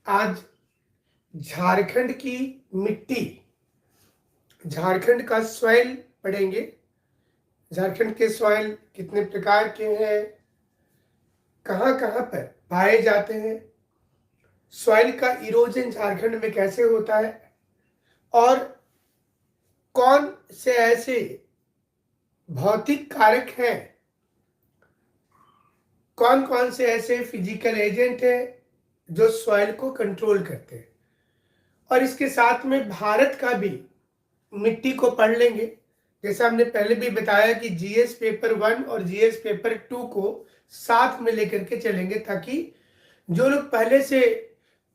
आज झारखंड की मिट्टी, झारखंड का सॉइल पढ़ेंगे। झारखंड के सॉइल कितने प्रकार के हैं, कहाँ कहाँ पर पाए जाते हैं, सॉइल का इरोजन झारखंड में कैसे होता है और कौन से ऐसे भौतिक कारक हैं, कौन कौन से ऐसे फिजिकल एजेंट हैं जो सॉइल को कंट्रोल करते हैं। और इसके साथ में भारत का भी मिट्टी को पढ़ लेंगे। जैसा हमने पहले भी बताया कि जीएस पेपर 1 और जीएस पेपर 2 को साथ में लेकर के चलेंगे, ताकि जो लोग पहले से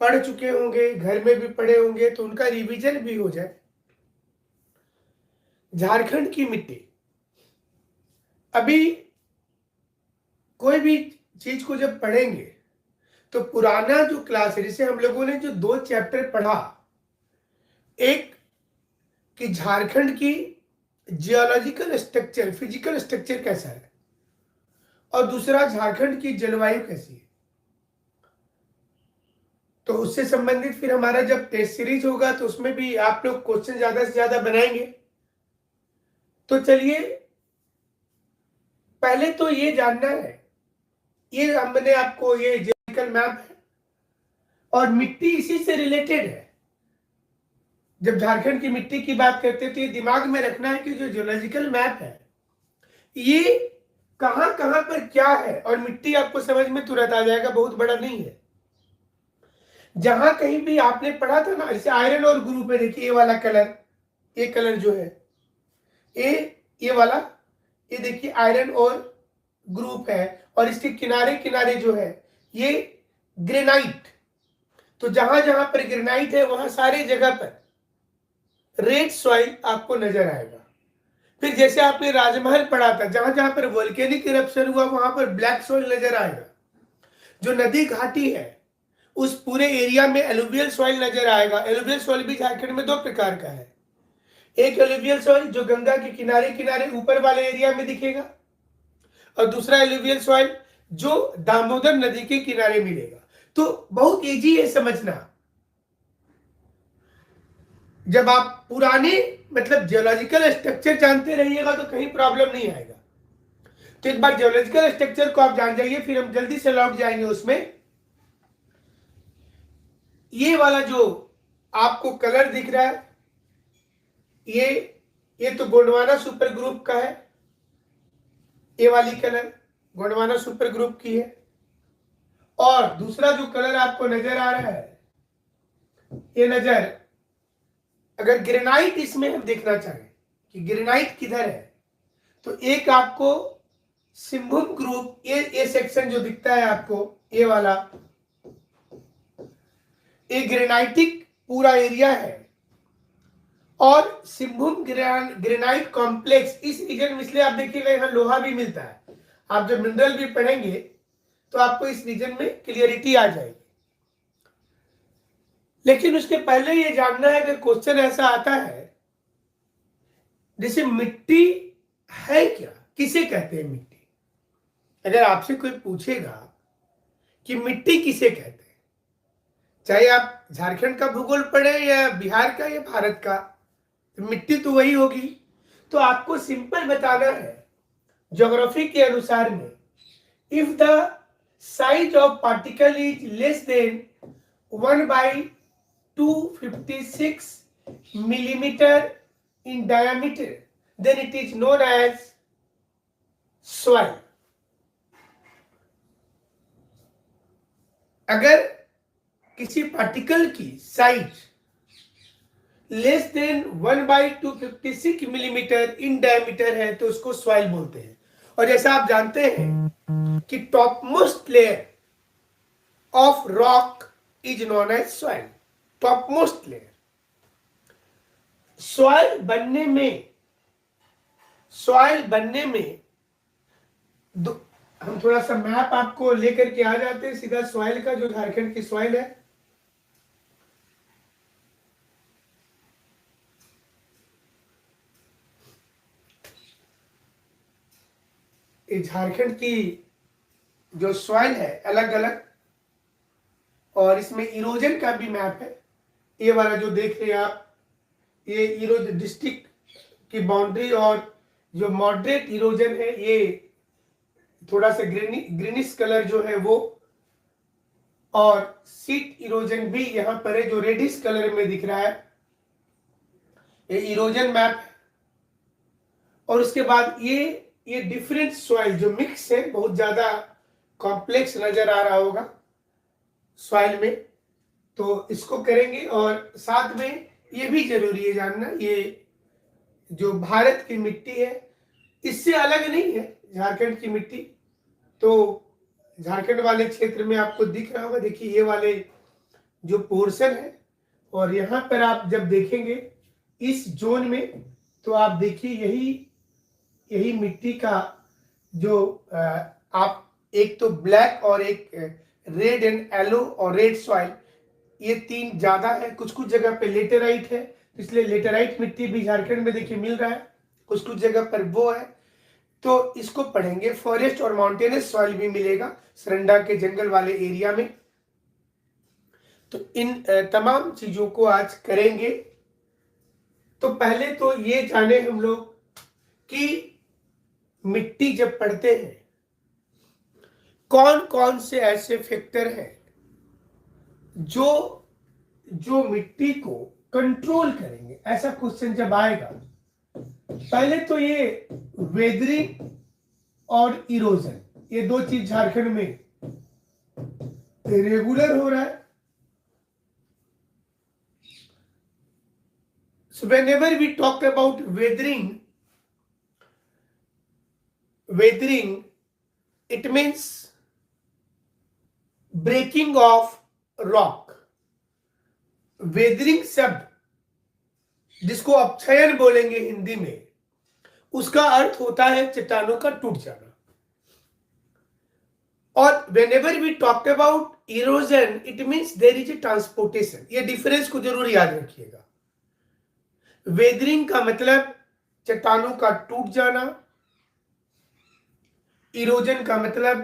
पढ़ चुके होंगे, घर में भी पढ़े होंगे, तो उनका रिवीजन भी हो जाए। झारखंड की मिट्टी, अभी कोई भी चीज को जब पढ़ेंगे तो पुराना जो क्लास है, जैसे हम लोगों ने जो 2 चैप्टर पढ़ा, एक कि झारखंड की जियोलॉजिकल स्ट्रक्चर, फिजिकल स्ट्रक्चर कैसा है, और दूसरा झारखंड की जलवायु कैसी है। तो उससे संबंधित फिर हमारा जब टेस्ट सीरीज होगा तो उसमें भी आप लोग क्वेश्चन ज्यादा से ज्यादा बनाएंगे। तो चलिए, पहले तो ये जानना है, ये हमने आपको ये जियोलॉजिकल मैप है और मिट्टी इसी से रिलेटेड है। जब झारखंड की मिट्टी की बात करते हैं तो ये दिमाग में रखना है कि जो जियोलॉजिकल मैप है ये कहां कहां पर क्या है, और मिट्टी आपको समझ में तुरंत आ जाएगा, बहुत बड़ा नहीं है। जहां कहीं भी आपने पढ़ा था ना, जैसे आयरन और ग्रुप में, देखिए ये वाला कलर, ये कलर जो है, ये वाला, ये देखिए आयरन और ग्रुप है, और इसके किनारे किनारे जो है ये ग्रेनाइट। तो जहां जहां पर ग्रेनाइट है वहां सारी जगह पर रेड सॉइल आपको नजर आएगा। फिर जैसे आपने राजमहल पढ़ा था, जहां जहां पर वोल्केनिक इरप्शन हुआ वहां पर ब्लैक सॉइल नजर आएगा। जो नदी घाटी है उस पूरे एरिया में एलुवियल सॉइल नजर आएगा। एलुवियल सॉइल भी झारखंड में 2 प्रकार का है, एक एलुवियल सॉइल जो गंगा के किनारे किनारे ऊपर वाले एरिया में दिखेगा, और दूसरा एलुवियल सॉइल जो दामोदर नदी के किनारे मिलेगा। तो बहुत इजी है समझना। जब आप पुराने मतलब जियोलॉजिकल स्ट्रक्चर जानते रहिएगा तो कहीं प्रॉब्लम नहीं आएगा। तो एक बार जियोलॉजिकल स्ट्रक्चर को आप जान जाइए, फिर हम जल्दी से लौट जाएंगे उसमें। ये वाला जो आपको कलर दिख रहा है, ये तो गोंडवाना सुपर ग्रुप का है। ये वाली कलर गोंडवाना सुपर ग्रुप की है। और दूसरा जो कलर आपको नजर आ रहा है, ये नजर, अगर ग्रेनाइट इसमें हम देखना चाहें कि ग्रेनाइट किधर है, तो एक आपको सिंभूम ग्रुप, ये सेक्शन जो दिखता है आपको, ये वाला, ये ग्रेनाइटिक पूरा एरिया है। और सिंभूम ग्रेनाइट कॉम्प्लेक्स इस रीजन में, इसलिए आप देखिएगा यहाँ लोहा भी मिलता है। आप जब मिनरल भी पढ़ेंगे तो आपको इस रीजन में क्लियरिटी आ जाएगी। लेकिन उसके पहले ये जानना है, अगर क्वेश्चन ऐसा आता है जैसे मिट्टी है क्या, किसे कहते हैं मिट्टी, अगर आपसे कोई पूछेगा कि मिट्टी किसे कहते हैं, चाहे आप झारखंड का भूगोल पढ़े या बिहार का या भारत का, तो मिट्टी तो वही होगी। तो आपको सिंपल बताना है ज्योग्राफी के अनुसार में, if the size of particle is less than 1/256 millimeter in diameter, then it is known as soil. अगर किसी पार्टिकल की size less than 1/256 millimetre in diameter है तो उसको सॉइल बोलते हैं। और जैसा आप जानते हैं कि top most layer of rock is known as soil. Top most layer soil बनने में हम थोड़ा सा मैप आपको लेकर के आ जाते हैं सीधा सॉइल का, जो झारखंड की सॉइल है। झारखंड की जो सॉइल है अलग अलग, और इसमें इरोजन का भी मैप है। ये वाला जो देख रहे हैं आप, ये इरोजन डिस्ट्रिक्ट की बाउंड्री, और जो मॉडरेट इरोजन है ये थोड़ा सा ग्रीनिश कलर जो है वो, और सीट इरोजन भी यहां पर है जो रेडिश कलर में दिख रहा है। ये इरोजन मैप है। और उसके बाद ये डिफरेंट सॉइल जो मिक्स है, बहुत ज्यादा कॉम्प्लेक्स नजर आ रहा होगा सॉइल में, तो इसको करेंगे। और साथ में ये भी जरूरी है जानना, ये जो भारत की मिट्टी है इससे अलग नहीं है झारखंड की मिट्टी। तो झारखंड वाले क्षेत्र में आपको दिख रहा होगा, देखिए ये वाले जो पोर्शन है, और यहाँ पर आप जब देखेंगे इस जोन में, तो आप देखिए यही मिट्टी का जो आप एक तो ब्लैक और एक रेड एंड येलो और रेड सॉइल, ये तीन ज्यादा है। कुछ कुछ जगह पे लेटेराइट है, इसलिए लेटेराइट मिट्टी भी झारखंड में देखिए मिल रहा है, कुछ कुछ जगह पर वो है, तो इसको पढ़ेंगे। फॉरेस्ट और माउंटेनस सॉइल भी मिलेगा सरंडा के जंगल वाले एरिया में। तो इन तमाम चीजों को आज करेंगे। तो पहले तो ये जाने हम लोग कि मिट्टी जब पढ़ते हैं कौन कौन से ऐसे फैक्टर हैं जो मिट्टी को कंट्रोल करेंगे। ऐसा क्वेश्चन जब आएगा, पहले तो ये वेदरिंग और इरोजन, ये दो चीज झारखंड में रेगुलर हो रहा है। So whenever we talk about weathering, it means breaking of rock. Weathering शब्द जिसको अपक्षयन बोलेंगे हिंदी में, उसका अर्थ होता है चट्टानों का टूट जाना। और whenever we talk about erosion, it means there is a transportation. ये डिफरेंस को जरूर याद रखिएगा। वेदरिंग का मतलब चट्टानों का टूट जाना, इरोजन का मतलब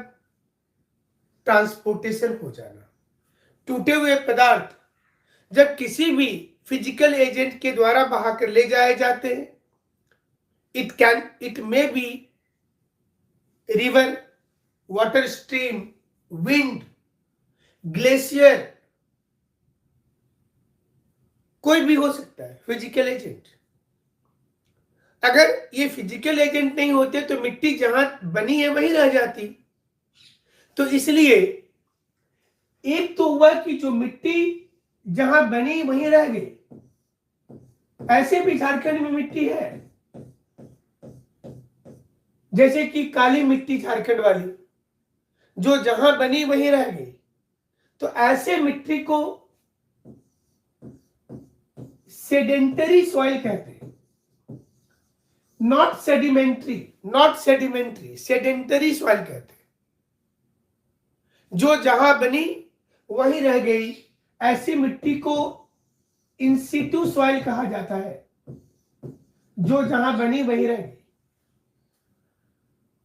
ट्रांसपोर्टेशन हो जाना। टूटे हुए पदार्थ जब किसी भी फिजिकल एजेंट के द्वारा बहाकर ले जाए जाते हैं, it may be river, water stream, wind, glacier, कोई भी हो सकता है फिजिकल एजेंट। अगर ये फिजिकल एजेंट नहीं होते तो मिट्टी जहां बनी है वहीं रह जाती। तो इसलिए एक तो हुआ कि जो मिट्टी जहां बनी वहीं रह गई। ऐसे भी झारखंड में मिट्टी है, जैसे कि काली मिट्टी झारखंड वाली, जो जहां बनी वहीं रह गई। तो ऐसे मिट्टी को सेडेंटरी सॉइल कहते हैं, नॉट सेडिमेंट्री, सेडेंटरी सॉइल कहते हैं। जो जहां बनी वहीं रह गई, ऐसी मिट्टी को इन सिटू सॉइल कहा जाता है, जो जहां बनी वहीं रह गई।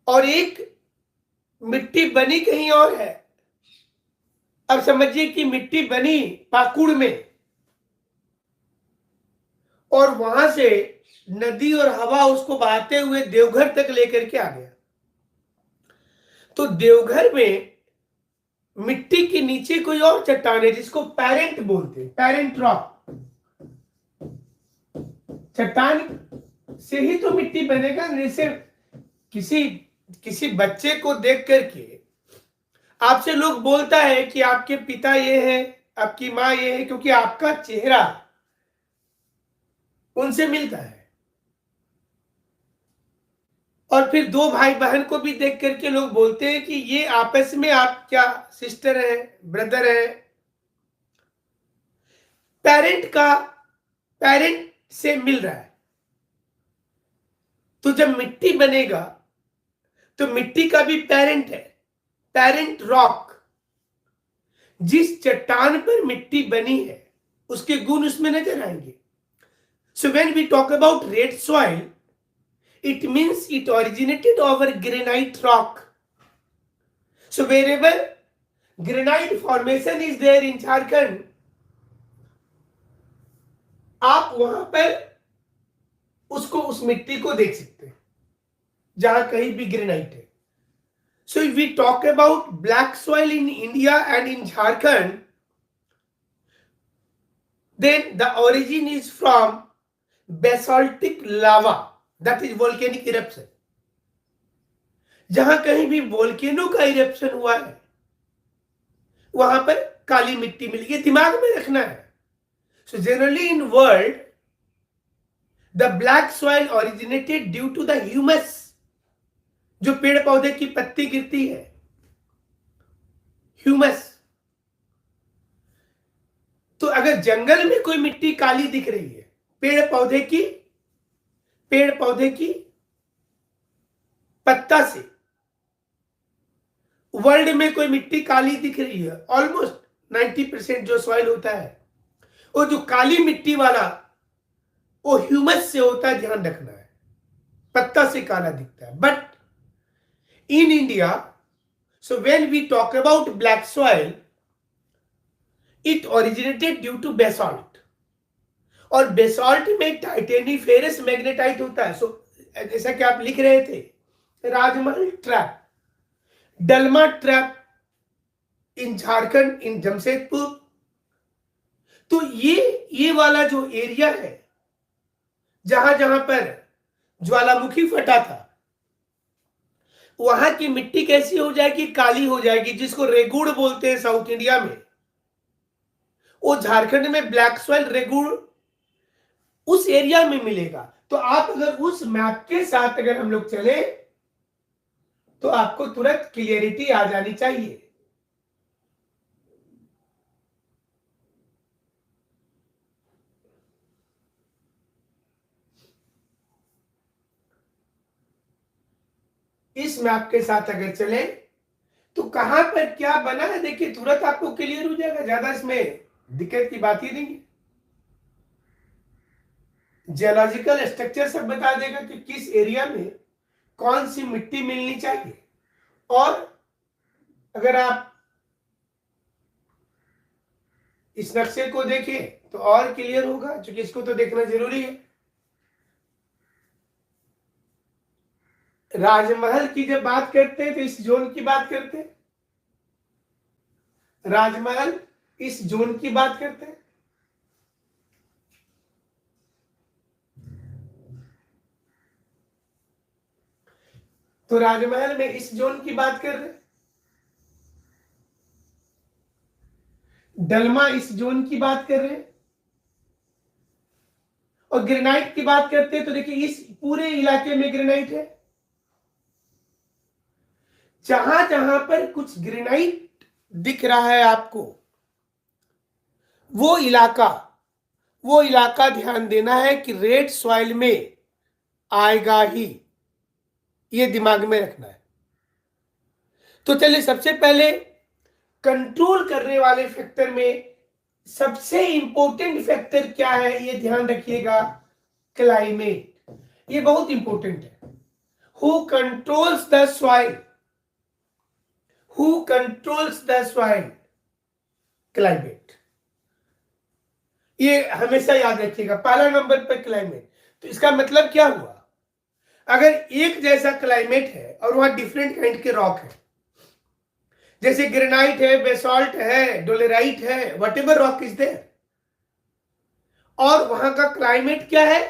और एक मिट्टी बनी कहीं और है। अब समझिए कि मिट्टी बनी पाकुड़ में, और वहां से नदी और हवा उसको बहाते हुए देवघर तक लेकर के आ गया। तो देवघर में मिट्टी के नीचे कोई और चट्टान है जिसको पैरेंट बोलते हैं, पैरेंट रॉक। चट्टान से ही तो मिट्टी बनेगा। जैसे किसी बच्चे को देख करके आपसे लोग बोलता है कि आपके पिता ये है, आपकी माँ ये है, क्योंकि आपका चेहरा उनसे मिलता है। और फिर दो भाई बहन को भी देख करके लोग बोलते हैं कि ये आपस में आप क्या सिस्टर है, ब्रदर है। पैरेंट से मिल रहा है। तो जब मिट्टी बनेगा तो मिट्टी का भी पैरेंट है, पैरेंट रॉक। जिस चट्टान पर मिट्टी बनी है उसके गुण उसमें नजर आएंगे। So when we talk about red soil, it means it originated over granite rock. So wherever granite formation is there in Jharkhand, आप वहां पर उसको, उस मिट्टी को देख सकते हैं जहां कहीं भी ग्रेनाइट है. So if we talk about black soil in India and in Jharkhand, then the origin is from basaltic lava, that is volcanic eruption. जहां कहीं भी वोल्केनो का इरप्शन हुआ है वहां पर काली मिट्टी मिली. ये दिमाग में रखना है. So generally in world the black soil originated due to the humus, जो पेड़ पौधे की पत्ती गिरती है, ह्यूमस. तो अगर जंगल में कोई मिट्टी काली दिख रही है पेड़ पौधे की पत्ता से, वर्ल्ड में कोई मिट्टी काली दिख रही है, ऑलमोस्ट 90% जो सॉइल होता है वो जो काली मिट्टी वाला वो ह्यूमस से होता है. ध्यान रखना है, पत्ता से काला दिखता है. But in India, so when we talk about black soil, it originated due to basalt. और बेसॉल्ट में टाइटेनिफेरस मैग्नेटाइट होता है. सो जैसा कि आप लिख रहे थे, राजमहल ट्रैप, डलमा ट्रैप इन झारखंड, इन जमशेदपुर. तो ये वाला जो एरिया है जहां जहां पर ज्वालामुखी फटा था, वहां की मिट्टी कैसी हो जाएगी? काली हो जाएगी, जिसको रेगुड़ बोलते हैं साउथ इंडिया में. वो झारखंड में ब्लैक सॉइल रेगुड़ उस एरिया में मिलेगा. तो आप अगर उस मैप के साथ अगर हम लोग चले तो आपको तुरंत क्लियरिटी आ जानी चाहिए. इस मैप के साथ अगर चले तो कहां पर क्या बना है देखिए, तुरंत आपको क्लियर हो जाएगा. ज्यादा इसमें दिक्कत की बात ही नहीं. जियोलॉजिकल स्ट्रक्चर सब बता देगा कि किस एरिया में कौन सी मिट्टी मिलनी चाहिए. और अगर आप इस नक्शे को देखें तो और क्लियर होगा, क्योंकि इसको तो देखना जरूरी है. राजमहल की जब बात करते हैं तो इस जोन की बात करते हैं, राजमहल इस जोन की बात करते हैं. तो राजमहल में इस जोन की बात कर रहे हैं, डलमा इस जोन की बात कर रहे हैं. और ग्रेनाइट की बात करते हैं तो देखिए इस पूरे इलाके में ग्रेनाइट है. जहां जहां पर कुछ ग्रेनाइट दिख रहा है आपको, वो इलाका ध्यान देना है कि रेड सॉइल में आएगा ही, ये दिमाग में रखना है. तो चलिए, सबसे पहले कंट्रोल करने वाले फैक्टर में सबसे इंपॉर्टेंट फैक्टर क्या है, ये ध्यान रखिएगा, क्लाइमेट. ये बहुत इंपॉर्टेंट है. Who controls the soil, who controls the soil? Climate. ये हमेशा याद रखिएगा, पहला नंबर पर क्लाइमेट. तो इसका मतलब क्या हुआ? अगर एक जैसा क्लाइमेट है और वहां डिफरेंट काइंड के रॉक है, जैसे ग्रेनाइट है, बेसॉल्ट है, डोलेराइट है, व्हाटएवर रॉक इज देयर, और वहां का क्लाइमेट क्या है?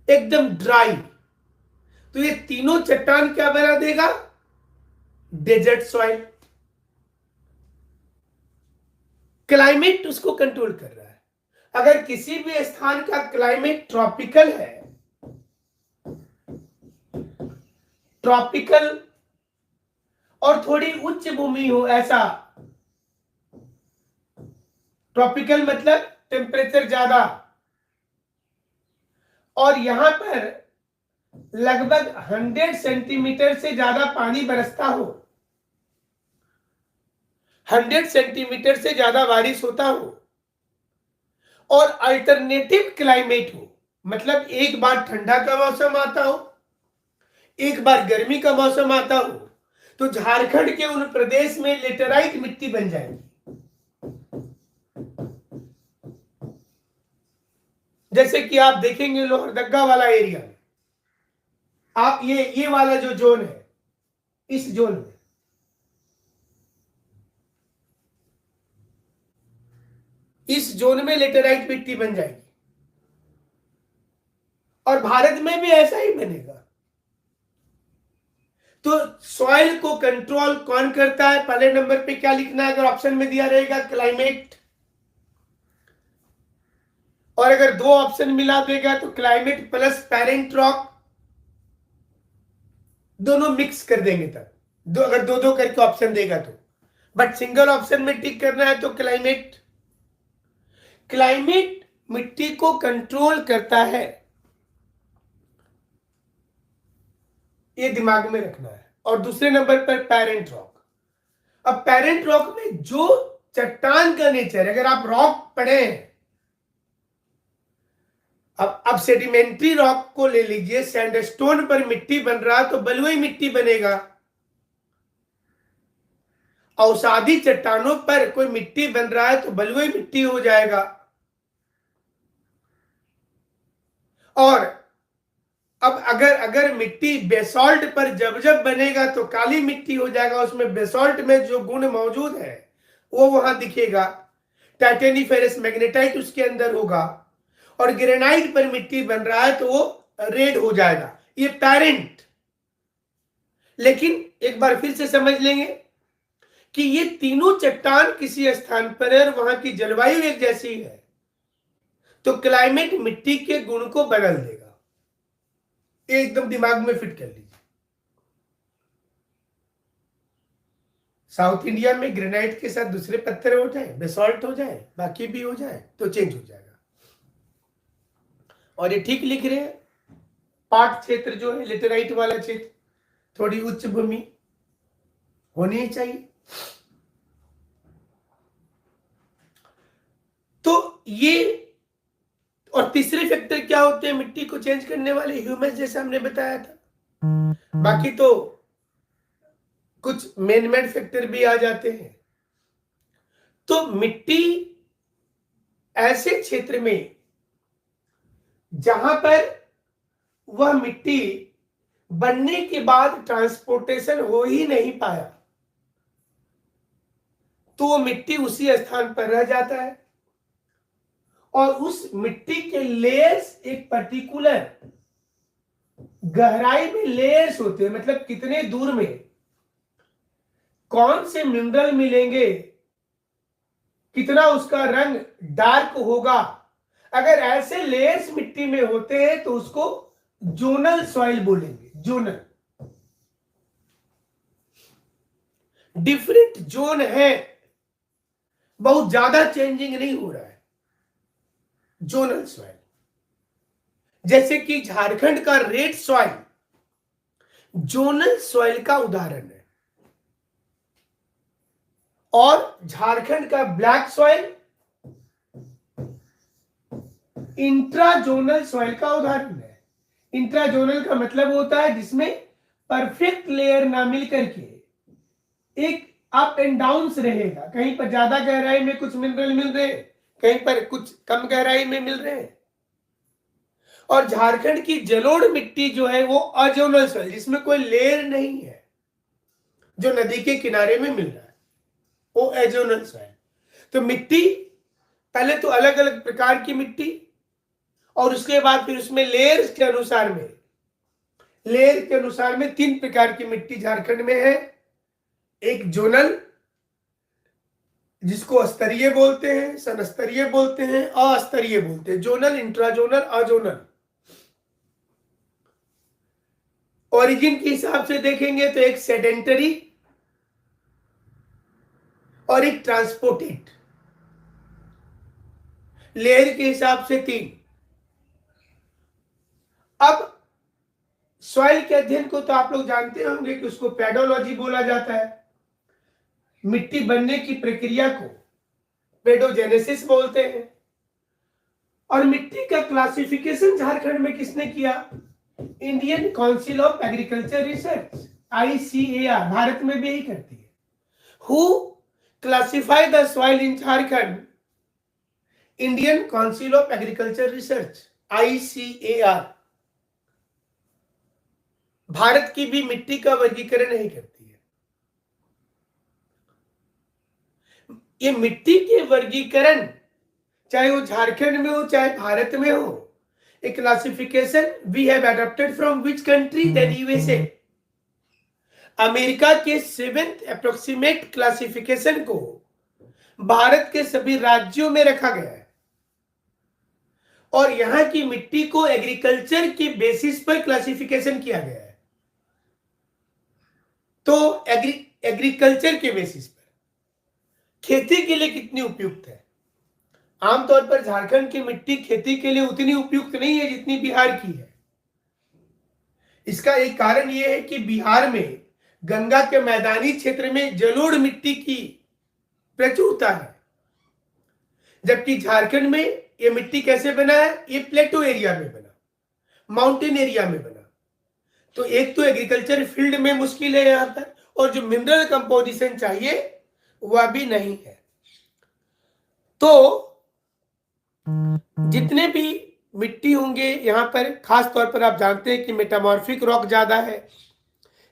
एकदम ड्राई. तो ये तीनों चट्टान क्या बना देगा? Desert soil. क्लाइमेट उसको कंट्रोल कर रहा है. अगर किसी भी स्थान का क्लाइमेट ट्रॉपिकल है, ट्रॉपिकल और थोड़ी उच्च भूमि हो, ऐसा ट्रॉपिकल मतलब टेम्परेचर ज्यादा, और यहां पर लगभग 100 सेंटीमीटर से ज्यादा पानी बरसता हो, 100 सेंटीमीटर से ज्यादा बारिश होता हो, और अल्टरनेटिव क्लाइमेट हो, मतलब एक बार ठंडा का मौसम आता हो, एक बार गर्मी का मौसम आता हो, तो झारखंड के उन प्रदेश में लेटेराइट मिट्टी बन जाएगी। जैसे कि आप देखेंगे लोहरदगा वाला एरिया में, आप ये वाला जो जोन है, इस जोन में लेटेराइट मिट्टी बन जाएगी, और भारत में भी ऐसा ही बनेगा। तो सॉइल को कंट्रोल कौन करता है? पहले नंबर पे क्या लिखना है? अगर ऑप्शन में दिया रहेगा क्लाइमेट, और अगर दो ऑप्शन मिला देगा तो क्लाइमेट प्लस पेरेंट रॉक, दोनों मिक्स कर देंगे तब अगर दो दो करके ऑप्शन देगा तो। बट सिंगल ऑप्शन में टिक करना है तो क्लाइमेट मिट्टी को कंट्रोल करता है, ये दिमाग में रखना है। और दूसरे नंबर पर पेरेंट रॉक। अब पेरेंट रॉक में जो चट्टान का नेचर, अगर आप रॉक पढ़े, अब सेडिमेंट्री रॉक को ले लीजिए, सैंडस्टोन पर मिट्टी बन रहा तो बलुई मिट्टी बनेगा। औषधि चट्टानों पर कोई मिट्टी बन रहा है तो बलुई मिट्टी हो जाएगा। और अब अगर मिट्टी बेसॉल्ट पर जब बनेगा तो काली मिट्टी हो जाएगा, उसमें बेसॉल्ट में जो गुण मौजूद है वो वहां दिखेगा। टाइटेनिफेरस मैग्नेटाइट उसके अंदर होगा, और ग्रेनाइट पर मिट्टी बन रहा है तो वो रेड हो जाएगा। ये पेरेंट। लेकिन एक बार फिर से समझ लेंगे कि ये तीनों चट्टान किसी स्थान पर है और वहां की जलवायु एक जैसी है, तो क्लाइमेट मिट्टी के गुण को बदल देगा। ये एकदम दिमाग में फिट कर लीजिए। साउथ इंडिया में ग्रेनाइट के साथ दूसरे पत्थर हो जाए, बेसॉल्ट हो जाए, बाकी भी हो जाए तो चेंज हो जाएगा। और ये ठीक लिख रहे हैं। पाट क्षेत्र जो है, लेटेराइट वाला क्षेत्र, थोड़ी उच्च भूमि होनी चाहिए। तो ये, और तीसरे फैक्टर क्या होते हैं मिट्टी को चेंज करने वाले? ह्यूमस, जैसे हमने बताया था। बाकी तो कुछ मेन फैक्टर भी आ जाते हैं। तो मिट्टी ऐसे क्षेत्र में जहां पर वह मिट्टी बनने के बाद ट्रांसपोर्टेशन हो ही नहीं पाया, तो वो मिट्टी उसी स्थान पर रह जाता है, और उस मिट्टी के लेयर्स एक पर्टिकुलर गहराई में लेयर्स होते हैं। मतलब कितने दूर में कौन से मिनरल मिलेंगे, कितना उसका रंग डार्क होगा, अगर ऐसे लेयर्स मिट्टी में होते हैं तो उसको जोनल सॉइल बोलेंगे। जोनल, डिफरेंट जोन है, बहुत ज्यादा चेंजिंग नहीं हो रहा है, जोनल सॉइल। जैसे कि झारखंड का रेड सॉइल जोनल सॉइल का उदाहरण है, और झारखंड का ब्लैक सॉइल इंट्राजोनल सॉइल का उदाहरण है। इंट्राजोनल का मतलब होता है जिसमें परफेक्ट लेयर ना मिलकर के एक अप एंड डाउन रहेगा। कहीं पर ज्यादा गहराई में कुछ मिनरल मिल रहे, कहीं पर कुछ कम गहराई में मिल रहे हैं। और झारखंड की जलोढ़ मिट्टी जो है वो अजोनल सॉइल, जिसमें कोई लेयर नहीं है, जो नदी के किनारे में मिल रहा है, वो एजोनल सॉइल। तो मिट्टी पहले तो अलग अलग प्रकार की मिट्टी, और उसके बाद फिर उसमें लेयर्स के अनुसार में 3 प्रकार की मिट्टी झारखंड में है। एक जोनल, जिसको स्तरीय बोलते हैं, सनस्तरीय बोलते हैं, अस्तरीय बोलते हैं। Zonal, intrazonal, अजोनल। ओरिजिन के हिसाब से देखेंगे तो एक सेडेंटरी और एक ट्रांसपोर्टेड। लेयर के हिसाब से 3। अब सॉइल के अध्ययन को तो आप लोग जानते होंगे कि उसको पेडोलॉजी बोला जाता है। मिट्टी बनने की प्रक्रिया को पेडोजेनेसिस बोलते हैं। और मिट्टी का क्लासिफिकेशन झारखंड में किसने किया? Indian council of agriculture research. ICAR Bharat में भी यही करती है। Who classify the soil in Jharkhand? Indian council of agriculture research, ICAR। Bharat की भी मिट्टी का वर्गीकरण नहीं करती है। ये मिट्टी के वर्गीकरण चाहे वो झारखंड में हो चाहे भारत में हो, a classification we have adopted from which country? Then USA। America के 7th अप्रोक्सीमेट क्लासिफिकेशन को भारत के सभी राज्यों में रखा गया है और यहां की मिट्टी को एग्रीकल्चर की बेसिस पर क्लासिफिकेशन किया गया है। तो एग्रीकल्चर के बेसिस पर खेती के लिए कितनी उपयुक्त है? आमतौर पर झारखंड की मिट्टी खेती के लिए उतनी उपयुक्त नहीं है जितनी बिहार की है। इसका एक कारण यह है कि बिहार में गंगा के मैदानी क्षेत्र में जलोढ़ मिट्टी की प्रचुरता है, जबकि झारखंड में यह मिट्टी कैसे बना है? ये प्लेटो एरिया में बना, माउंटेन एरिया में बना। तो एक तो एग्रीकल्चर फील्ड में मुश्किल है यहां पर, और जो मिनरल कंपोजिशन चाहिए वह भी नहीं है। तो जितने भी मिट्टी होंगे यहां पर, खास तौर पर आप जानते हैं कि मेटामॉर्फिक रॉक ज्यादा है,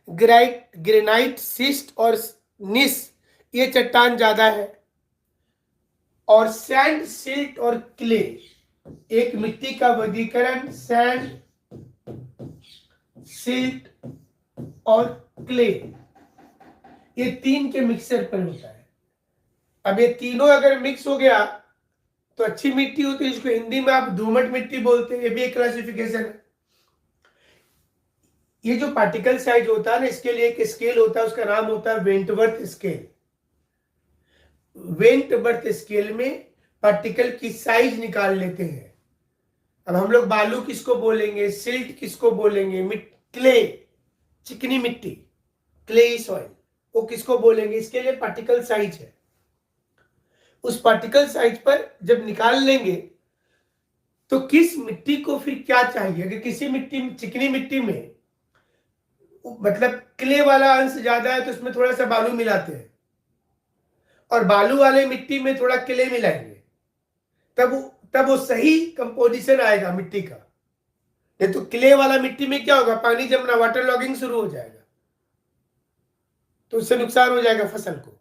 ग्रेनाइट, सिस्ट और निस ये चट्टान ज्यादा है, और सैंड, सिल्ट और क्ले। एक मिट्टी का वर्गीकरण सैंड, सिल्ट और क्ले, ये तीन के मिक्सचर पर होता है। अब ये तीनों अगर मिक्स हो गया तो अच्छी मिट्टी होती है, इसको हिंदी में आप दोमट मिट्टी बोलते हैं। ये भी एक क्लासिफिकेशन है। ये जो पार्टिकल साइज होता है ना, इसके लिए एक स्केल होता है, उसका नाम होता है वेंटवर्थ स्केल। वेंटवर्थ स्केल में पार्टिकल की साइज निकाल लेते हैं। अब हम लोग बालू किसको बोलेंगे, सिल्ट किसको बोलेंगे, क्ले, चिकनी मिट्टी, क्ले सॉइल, वो किसको बोलेंगे? इसके लिए पार्टिकल साइज है। उस पार्टिकल साइज पर जब निकाल लेंगे तो किस मिट्टी को फिर क्या चाहिए। अगर किसी मिट्टी में, चिकनी मिट्टी में मतलब क्ले वाला अंश ज्यादा है तो उसमें थोड़ा सा बालू मिलाते हैं, और बालू वाले मिट्टी में थोड़ा क्ले मिलाएंगे, तब वो सही कंपोजिशन आएगा मिट्टी का। नहीं तो क्ले वाला मिट्टी में क्या होगा, पानी जमना, वाटर लॉगिंग शुरू हो जाएगा, तो उससे नुकसान हो जाएगा फसल को।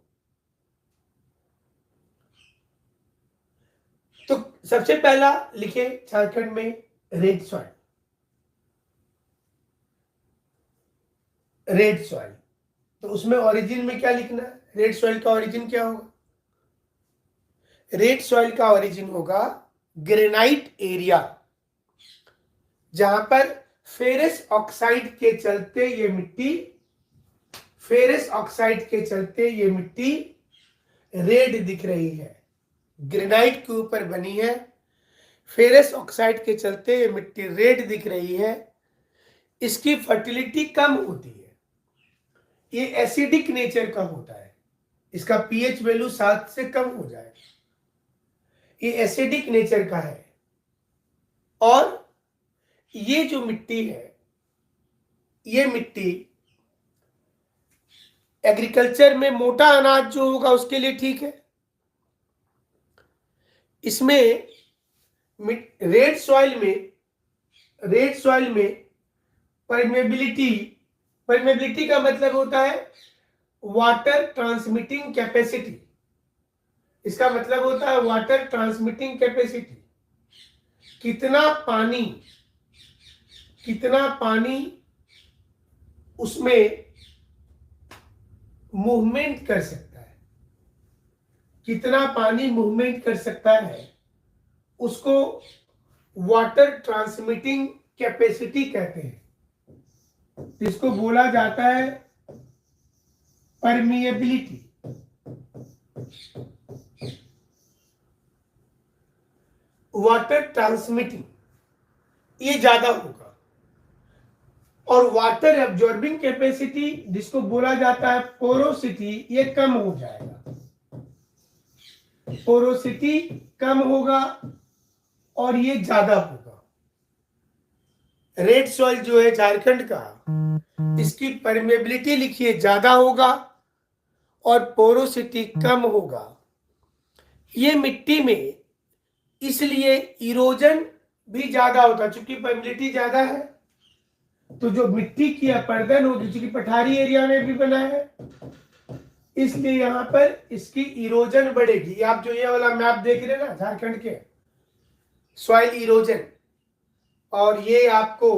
तो सबसे पहला लिखे झारखंड में रेड सॉइल। रेड सॉइल, तो उसमें ओरिजिन में क्या लिखना है? रेड सॉइल का ओरिजिन क्या होगा? रेड सॉइल का ओरिजिन होगा ग्रेनाइट एरिया, जहां पर फेरस ऑक्साइड के चलते ये मिट्टी, फेरस ऑक्साइड के चलते ये मिट्टी रेड दिख रही है। ग्रेनाइट के ऊपर बनी है, फेरस ऑक्साइड के चलते ये मिट्टी रेड दिख रही है। इसकी फर्टिलिटी कम होती है, ये एसिडिक नेचर का होता है, इसका पीएच वैल्यू 7 से कम हो जाए, ये एसिडिक नेचर का है। और ये जो मिट्टी है, ये मिट्टी एग्रीकल्चर में मोटा अनाज जो होगा उसके लिए ठीक है। इसमें रेड सॉइल में परमेबिलिटी का मतलब होता है वाटर ट्रांसमिटिंग कैपेसिटी। इसका मतलब होता है वाटर ट्रांसमिटिंग कैपेसिटी, कितना पानी उसमें मूवमेंट कर सकता है, कितना पानी मूवमेंट कर सकता है, उसको वाटर ट्रांसमिटिंग कैपेसिटी कहते हैं, जिसको बोला जाता है परमिएबिलिटी। वाटर ट्रांसमिटिंग ये ज्यादा होगा, और वाटर एब्जॉर्बिंग कैपेसिटी, जिसको बोला जाता है पोरोसिटी, ये कम हो जाएगा। पोरोसिटी कम होगा और ये ज्यादा होगा। रेड सॉइल जो है झारखंड का, इसकी परमेबिलिटी लिखिए ज्यादा होगा और पोरोसिटी कम होगा। ये मिट्टी में इसलिए इरोजन भी ज्यादा होता, चूंकि परमेबिलिटी ज्यादा है तो जो मिट्टी की अपर्दन होगी, चूंकि पठारी एरिया में भी बना है इसलिए यहां पर इसकी इरोजन बढ़ेगी। आप जो ये वाला मैप देख रहे हैं ना झारखंड के, सॉइल इरोजन, और ये आपको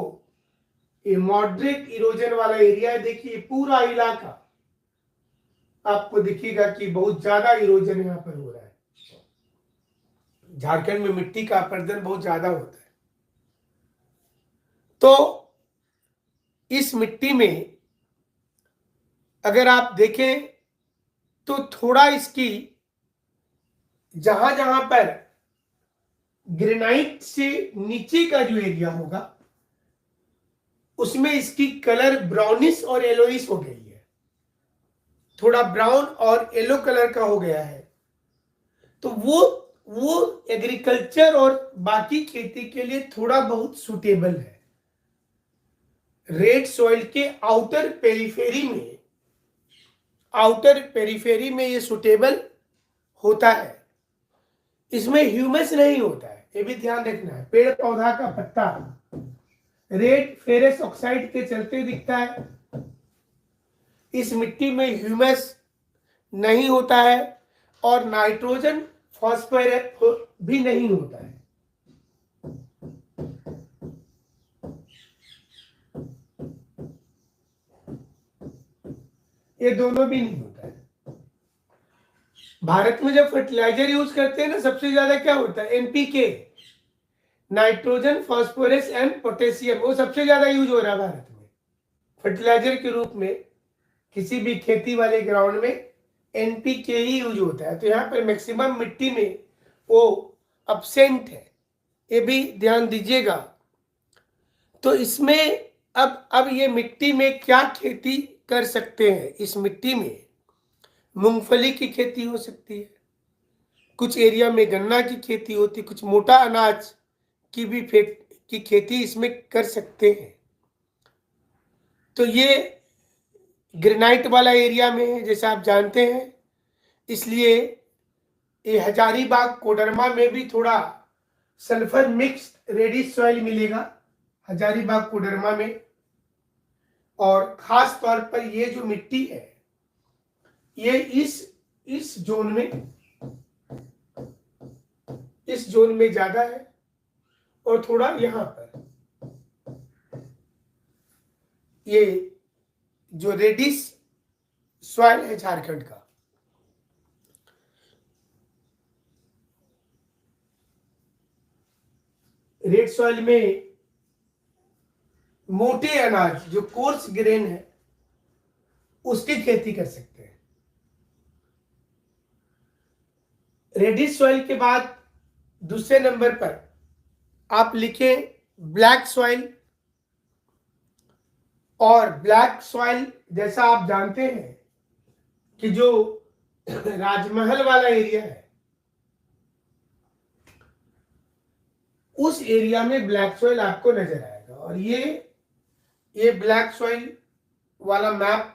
ये मॉडरेट इरोजन वाला एरिया है। देखिए पूरा इलाका आपको दिखेगा कि बहुत ज्यादा इरोजन यहां पर हो रहा है। झारखंड में मिट्टी का अपर्दन बहुत ज्यादा होता है, तो इस मिट्टी में अगर आप देखें तो थोड़ा इसकी जहां जहां पर ग्रेनाइट से नीचे का जो एरिया होगा उसमें इसकी कलर ब्राउनिश और येलोइश हो गई है, थोड़ा ब्राउन और येलो कलर का हो गया है। तो वो एग्रीकल्चर और बाकी खेती के लिए थोड़ा बहुत सुटेबल है। रेड सॉइल के आउटर पेरिफेरी में ये सुटेबल होता है। इसमें ह्यूमस नहीं होता है, ये भी ध्यान रखना है। पेड़ पौधा का पत्ता रेड फेरस ऑक्साइड के चलते दिखता है। इस मिट्टी में ह्यूमस नहीं होता है और नाइट्रोजन फॉस्फोरस भी नहीं होता है। ये दोनों भी नहीं होता है। भारत में जब फर्टिलाइजर यूज करते हैं ना, सबसे ज्यादा क्या होता है? NPK, nitrogen phosphorus and potassium, वो सबसे ज्यादा यूज हो रहा है भारत में फर्टिलाइजर के रूप में। किसी भी खेती वाले ग्राउंड में एनपीके ही यूज होता है, तो यहाँ पर मैक्सिमम मिट्टी में वो अब्सेंट है, ये भी ध्यान दीजिएगा। तो इसमें अब ये मिट्टी में क्या खेती कर सकते हैं? इस मिट्टी में मूंगफली की खेती हो सकती है, कुछ एरिया में गन्ना की खेती होती है, कुछ मोटा अनाज की खेती इसमें कर सकते हैं। तो ये ग्रेनाइट वाला एरिया में है जैसे आप जानते हैं, इसलिए ये हजारीबाग कोडरमा में भी थोड़ा सल्फर मिक्स्ड रेडिश सॉइल मिलेगा हजारीबाग कोडरमा में। और खास तौर पर ये जो मिट्टी है ये इस जोन में ज्यादा है और थोड़ा यहां पर ये जो रेडिश सॉइल है झारखंड का। रेड सॉइल में मोटे अनाज जो कोर्स ग्रेन है उसकी खेती कर सकते हैं। रेडिश सॉइल के बाद दूसरे नंबर पर आप लिखें ब्लैक सॉइल। और ब्लैक सॉइल जैसा आप जानते हैं कि जो राजमहल वाला एरिया है उस एरिया में ब्लैक सॉइल आपको नजर आएगा। और ये ब्लैक सॉइल वाला मैप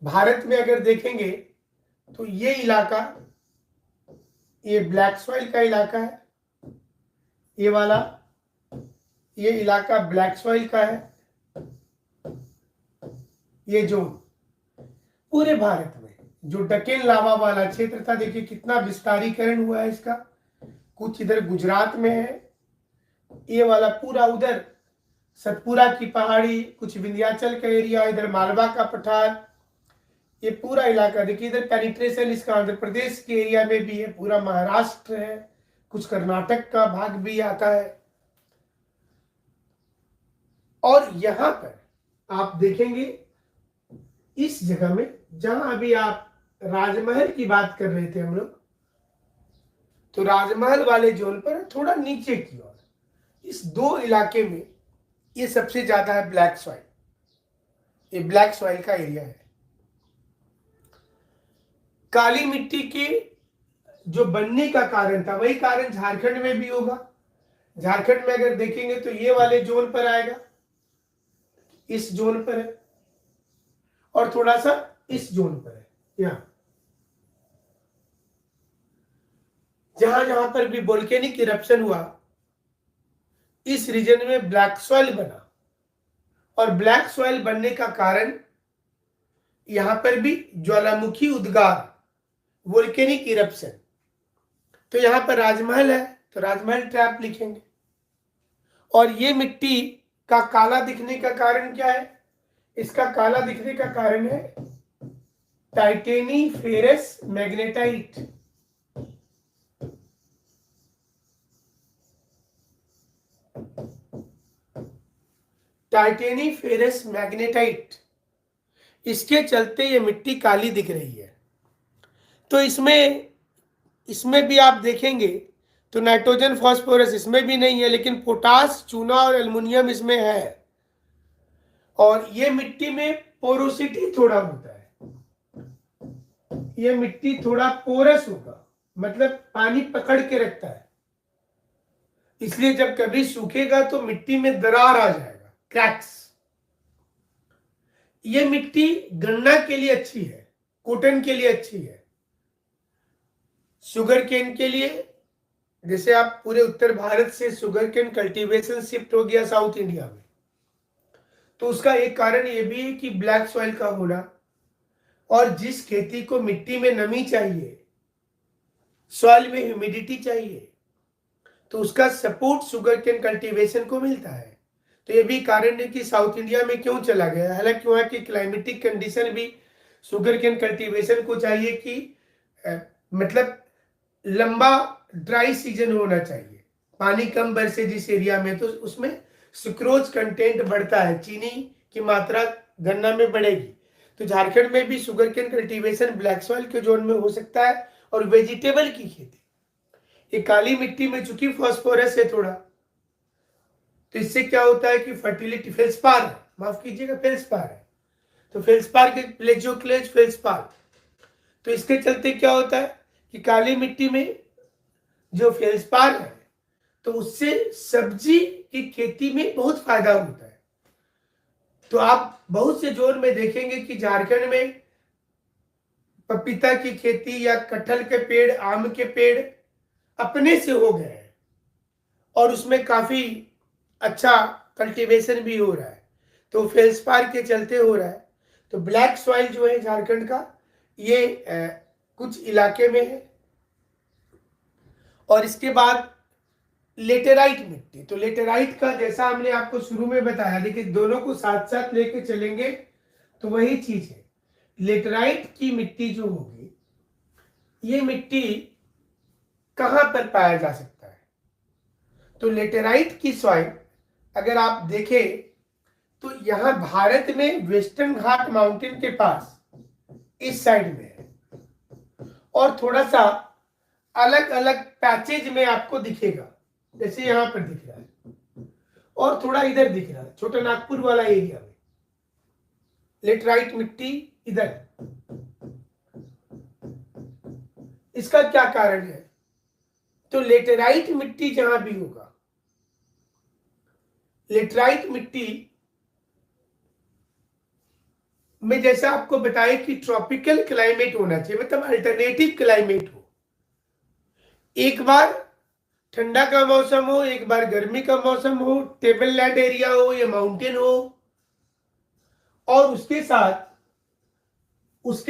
भारत में अगर देखेंगे तो ये इलाका, ये ब्लैक सॉइल का इलाका है, ये इलाका ब्लैक सॉइल का है। ये जो पूरे भारत में जो डकेन लावा वाला क्षेत्र था, देखिए कितना विस्तारीकरण हुआ है इसका। कुछ इधर गुजरात में है, ये वाला पूरा उधर सतपुरा की पहाड़ी, कुछ विंध्याचल का एरिया, इधर मालवा का पठार, ये पूरा इलाका देखिए। इधर पेनिट्रेशन इसका आंध्र प्रदेश के एरिया में भी है, पूरा महाराष्ट्र है, कुछ कर्नाटक का भाग भी आता है। और यहां पर आप देखेंगे इस जगह में जहां अभी आप राजमहल की बात कर रहे थे हम लोग, तो राजमहल वाले जोन पर थोड़ा नीचे की ओर इस दो इलाके में ये सबसे ज्यादा है ब्लैक सॉइल। ये ब्लैक सॉइल का एरिया है। काली मिट्टी के जो बनने का कारण था वही कारण झारखंड में भी होगा, झारखंड में अगर देखेंगे तो ये वाले जोन पर आएगा, इस जोन पर है, और थोड़ा सा इस जोन पर है। यहां जहां जहां पर भी वोल्केनिक इरप्शन हुआ, इस रीजन में ब्लैक सॉइल बना, और ब्लैक सॉइल बनने का कारण यहां पर भी ज्वालामुखी उद्गार, वोल्केनिक इरप्शन। तो यहां पर राजमहल है, तो राजमहल ट्रैप लिखेंगे। और ये मिट्टी का काला दिखने का कारण क्या है? इसका काला दिखने का कारण है टाइटेनी फेरस मैग्नेटाइट। टाइटेनी फेरस मैग्नेटाइट, इसके चलते ये मिट्टी काली दिख रही है। तो इसमें भी आप देखेंगे तो नाइट्रोजन फास्फोरस इसमें भी नहीं है, लेकिन पोटास, चूना और एल्युमिनियम इसमें है। और ये मिट्टी में पोरोसिटी थोड़ा होता है, ये मिट्टी थोड़ा पोरस होगा, मतलब पानी पकड़ के रखता है। इसलिए जब कभी सूखेगा तो मिट्टी में दरार आ जाएगा, क्रैक्स। ये मिट्टी गन्ना के लिए अच्छी है, कॉटन के लिए अच्छी है, शुगर केन के लिए। जैसे आप पूरे उत्तर भारत से शुगर केन कल्टीवेशन शिफ्ट हो गया साउथ इंडिया में, तो उसका एक कारण ये भी है कि ब्लैक सॉइल का होना, और जिस खेती को मिट्टी में नमी चाहिए, सॉइल में ह्यूमिडिटी चाहिए, तो उसका सपोर्ट शुगर केन कल्टीवेशन को मिलता है। तो ये भी कारण है कि साउथ इंडिया में क्यों चला गया। हालांकि वहाँ की क्लाइमेटिक कंडीशन भी शुगर केन कल्टीवेशन को चाहिए कि मतलब लंबा ड्राई सीजन होना चाहिए, पानी कम बरसे जिस एरिया में, तो उसमें सुक्रोज कंटेंट बढ़ता है, चीनी की मात्रा गन्ना में बढ़ेगी। तो झारखंड में भी sugar cane cultivation black soil के जोन में हो सकता है। और वेजिटेबल की खेती, ये काली मिट्टी में चूंकि फास्फोरस है थोड़ा, तो इससे क्या होता है कि फर्टिलिटी, फेल्सपार है, माफ कीजिएगा, फेल्सपार है, तो फेल्सपार के प्लेजियोक्लेज फेल्सपार, तो इसके चलते क्या होता है कि काली मिट्टी में जो फेल्सपार है, तो उससे सब्जी की खेती में बहुत फायदा होता है। तो आप बहुत से जोन में देखेंगे कि झारखंड में पपीता की खेती या कटहल के पेड़, आम के पेड़ अपने से हो गए हैं, और उसमें काफी अच्छा कल्टीवेशन भी हो रहा है। तो फेल्सपार के चलते हो रहा है। तो ब्लैक सॉइल जो है झारखंड का, ये कुछ इलाके में है। और इसके बाद लेटेराइट मिट्टी, तो लेटेराइट का जैसा हमने आपको शुरू में बताया, लेकिन दोनों को साथ साथ लेके चलेंगे तो वही चीज है। लेटेराइट की मिट्टी जो होगी, ये मिट्टी कहां पर पाया जा सकता है? तो लेटेराइट की सॉइल अगर आप देखें तो यहां भारत में वेस्टर्न घाट माउंटेन के पास इस साइड में है, और थोड़ा सा अलग अलग पैचेज में आपको दिखेगा, जैसे यहां पर दिख रहा है, और थोड़ा इधर दिख रहा है, छोटा नागपुर वाला एरिया में लेटराइट मिट्टी इधर। इसका क्या कारण है? तो लेटेराइट मिट्टी जहां भी होगा, लेटराइट मिट्टी में जैसा आपको बताया कि ट्रॉपिकल क्लाइमेट होना चाहिए, मतलब अल्टरनेटिव क्लाइमेट हो। एक बार ठंडा का मौसम हो, एक बार गर्मी का मौसम हो, टेबल लैंड एरिया हो या माउंटेन हो, और उसके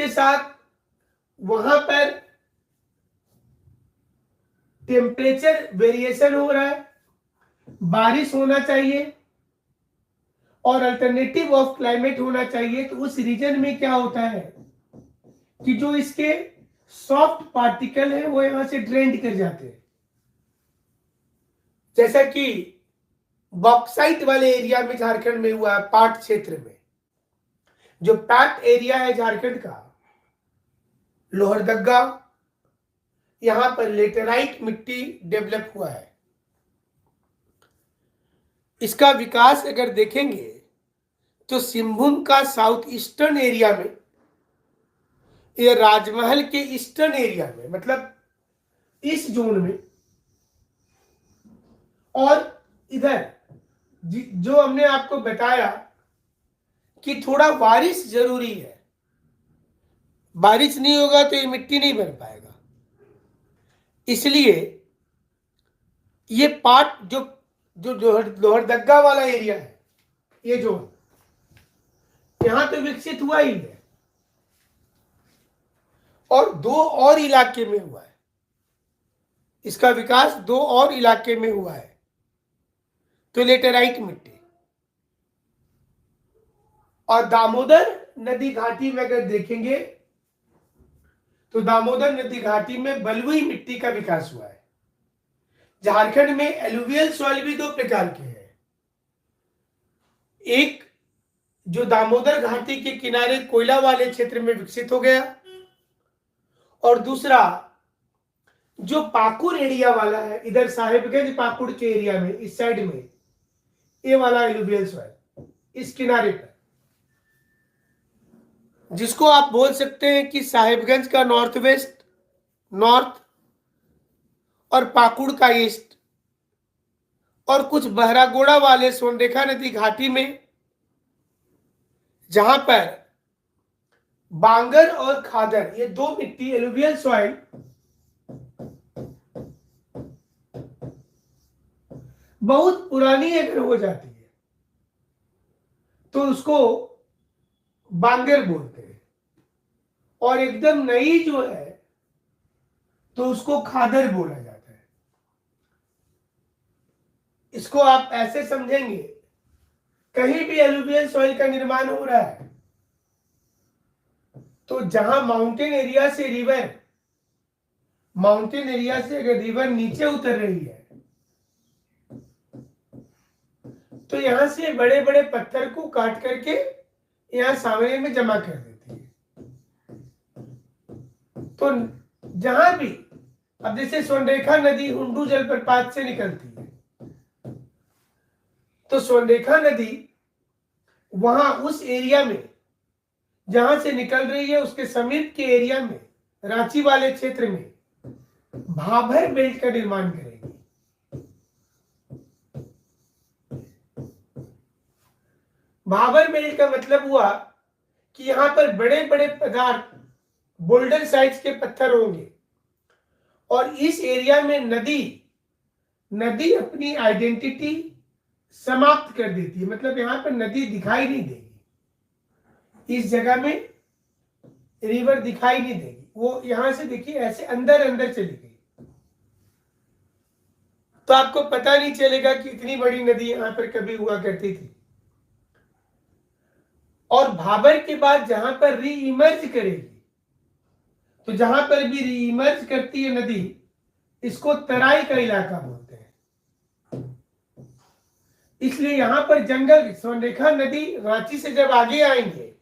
साथ वहां पर टेम्परेचर वेरिएशन हो रहा है, बारिश होना चाहिए, और अल्टरनेटिव ऑफ क्लाइमेट होना चाहिए। तो उस रीजन में क्या होता है कि जो इसके सॉफ्ट पार्टिकल है वो यहां से ड्रेंड कर जाते हैं। जैसा कि बॉक्साइट वाले एरिया में झारखंड में हुआ है, पाट क्षेत्र में, जो पाट एरिया है झारखंड का, लोहरदगा, यहां पर लेटेराइट मिट्टी डेवलप हुआ है। इसका विकास अगर देखेंगे तो सिंहभूम का साउथ ईस्टर्न एरिया में, ये राजमहल के ईस्टर्न एरिया में, मतलब इस जोन में, और इधर जो हमने आपको बताया कि थोड़ा बारिश जरूरी है, बारिश नहीं होगा तो ये मिट्टी नहीं बन पाएगा। इसलिए ये पार्ट जो जो लोहरदगा वाला एरिया है, ये जो यहां तो विकसित हुआ ही है, और 2 और इलाके में हुआ है। इसका विकास 2 और इलाके में हुआ है। तो लेटेराइट मिट्टी और दामोदर नदी घाटी में अगर देखेंगे तो दामोदर नदी घाटी में बलुई मिट्टी का विकास हुआ है। झारखंड में एलुवियल सॉइल भी 2 प्रकार के हैं। एक जो दामोदर घाटी के किनारे कोयला वाले क्षेत्र में विकसित हो गया, और दूसरा जो पाकुड़ एरिया वाला है, इधर साहेबगंज पाकुड़ के एरिया में, इस साइड में ये वाला एलुवियल सॉइल, इस किनारे पर, जिसको आप बोल सकते हैं कि साहेबगंज का नॉर्थ वेस्ट, नॉर्थ, और पाकुड़ का ईस्ट, और कुछ बहरागोड़ा वाले सोनरेखा नदी घाटी में, जहां पर बांगर और खादर, ये 2 मिट्टी एलुवियल सॉइल बहुत पुरानी अगर हो जाती है तो उसको बांगर बोलते हैं, और एकदम नई जो है तो उसको खादर बोला जाता है। इसको आप ऐसे समझेंगे, कहीं भी एलुवियल सॉइल का निर्माण हो रहा है तो जहां माउंटेन एरिया से अगर रिवर नीचे उतर रही है तो यहां से बड़े बड़े पत्थर को काट करके यहां सामने में जमा कर देती है। तो जहां भी, अब जैसे सोनरेखा नदी हुंडू जलप्रपात से निकलती है, तो सोनरेखा नदी वहां उस एरिया में जहां से निकल रही है, उसके समीप के एरिया में, रांची वाले क्षेत्र में भाभर बेल्ट का निर्माण करेगी। भाभर बेल्ट का मतलब हुआ कि यहां पर बड़े बड़े पदार्थ, बोल्डर साइज के पत्थर होंगे, और इस एरिया में नदी अपनी आइडेंटिटी समाप्त कर देती है। मतलब यहां पर नदी दिखाई नहीं देगी, इस जगह में रिवर दिखाई नहीं देगी। वो यहां से देखिए ऐसे अंदर अंदर चली गई, तो आपको पता नहीं चलेगा कि इतनी बड़ी नदी यहां पर कभी हुआ करती थी। और भाबर के बाद जहां पर री इमर्ज करेगी, तो जहां पर भी री इमर्ज करती है नदी, इसको तराई का इलाका बोलते हैं। इसलिए यहां पर जंगल, सोनरेखा नदी रांची से जब आगे आएंगे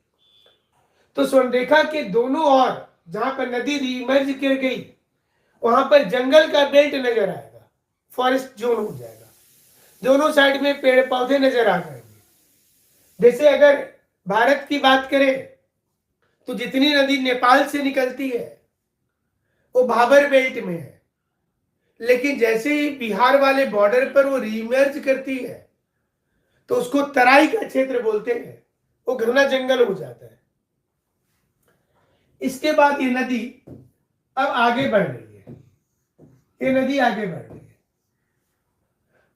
तो सोनरेखा के दोनों ओर जहां पर नदी री इमर्ज कर गई, वहां पर जंगल का बेल्ट नजर आएगा, फॉरेस्ट जोन हो जाएगा, दोनों साइड में पेड़ पौधे नजर आ जाएंगे। जैसे अगर भारत की बात करें तो जितनी नदी नेपाल से निकलती है वो भाबर बेल्ट में है, लेकिन जैसे ही बिहार वाले बॉर्डर पर वो रीइमर्ज करती है तो उसको तराई का क्षेत्र बोलते हैं, वो घना जंगल हो जाता है। इसके बाद ये नदी अब आगे बढ़ रही है, ये नदी आगे बढ़ रही है।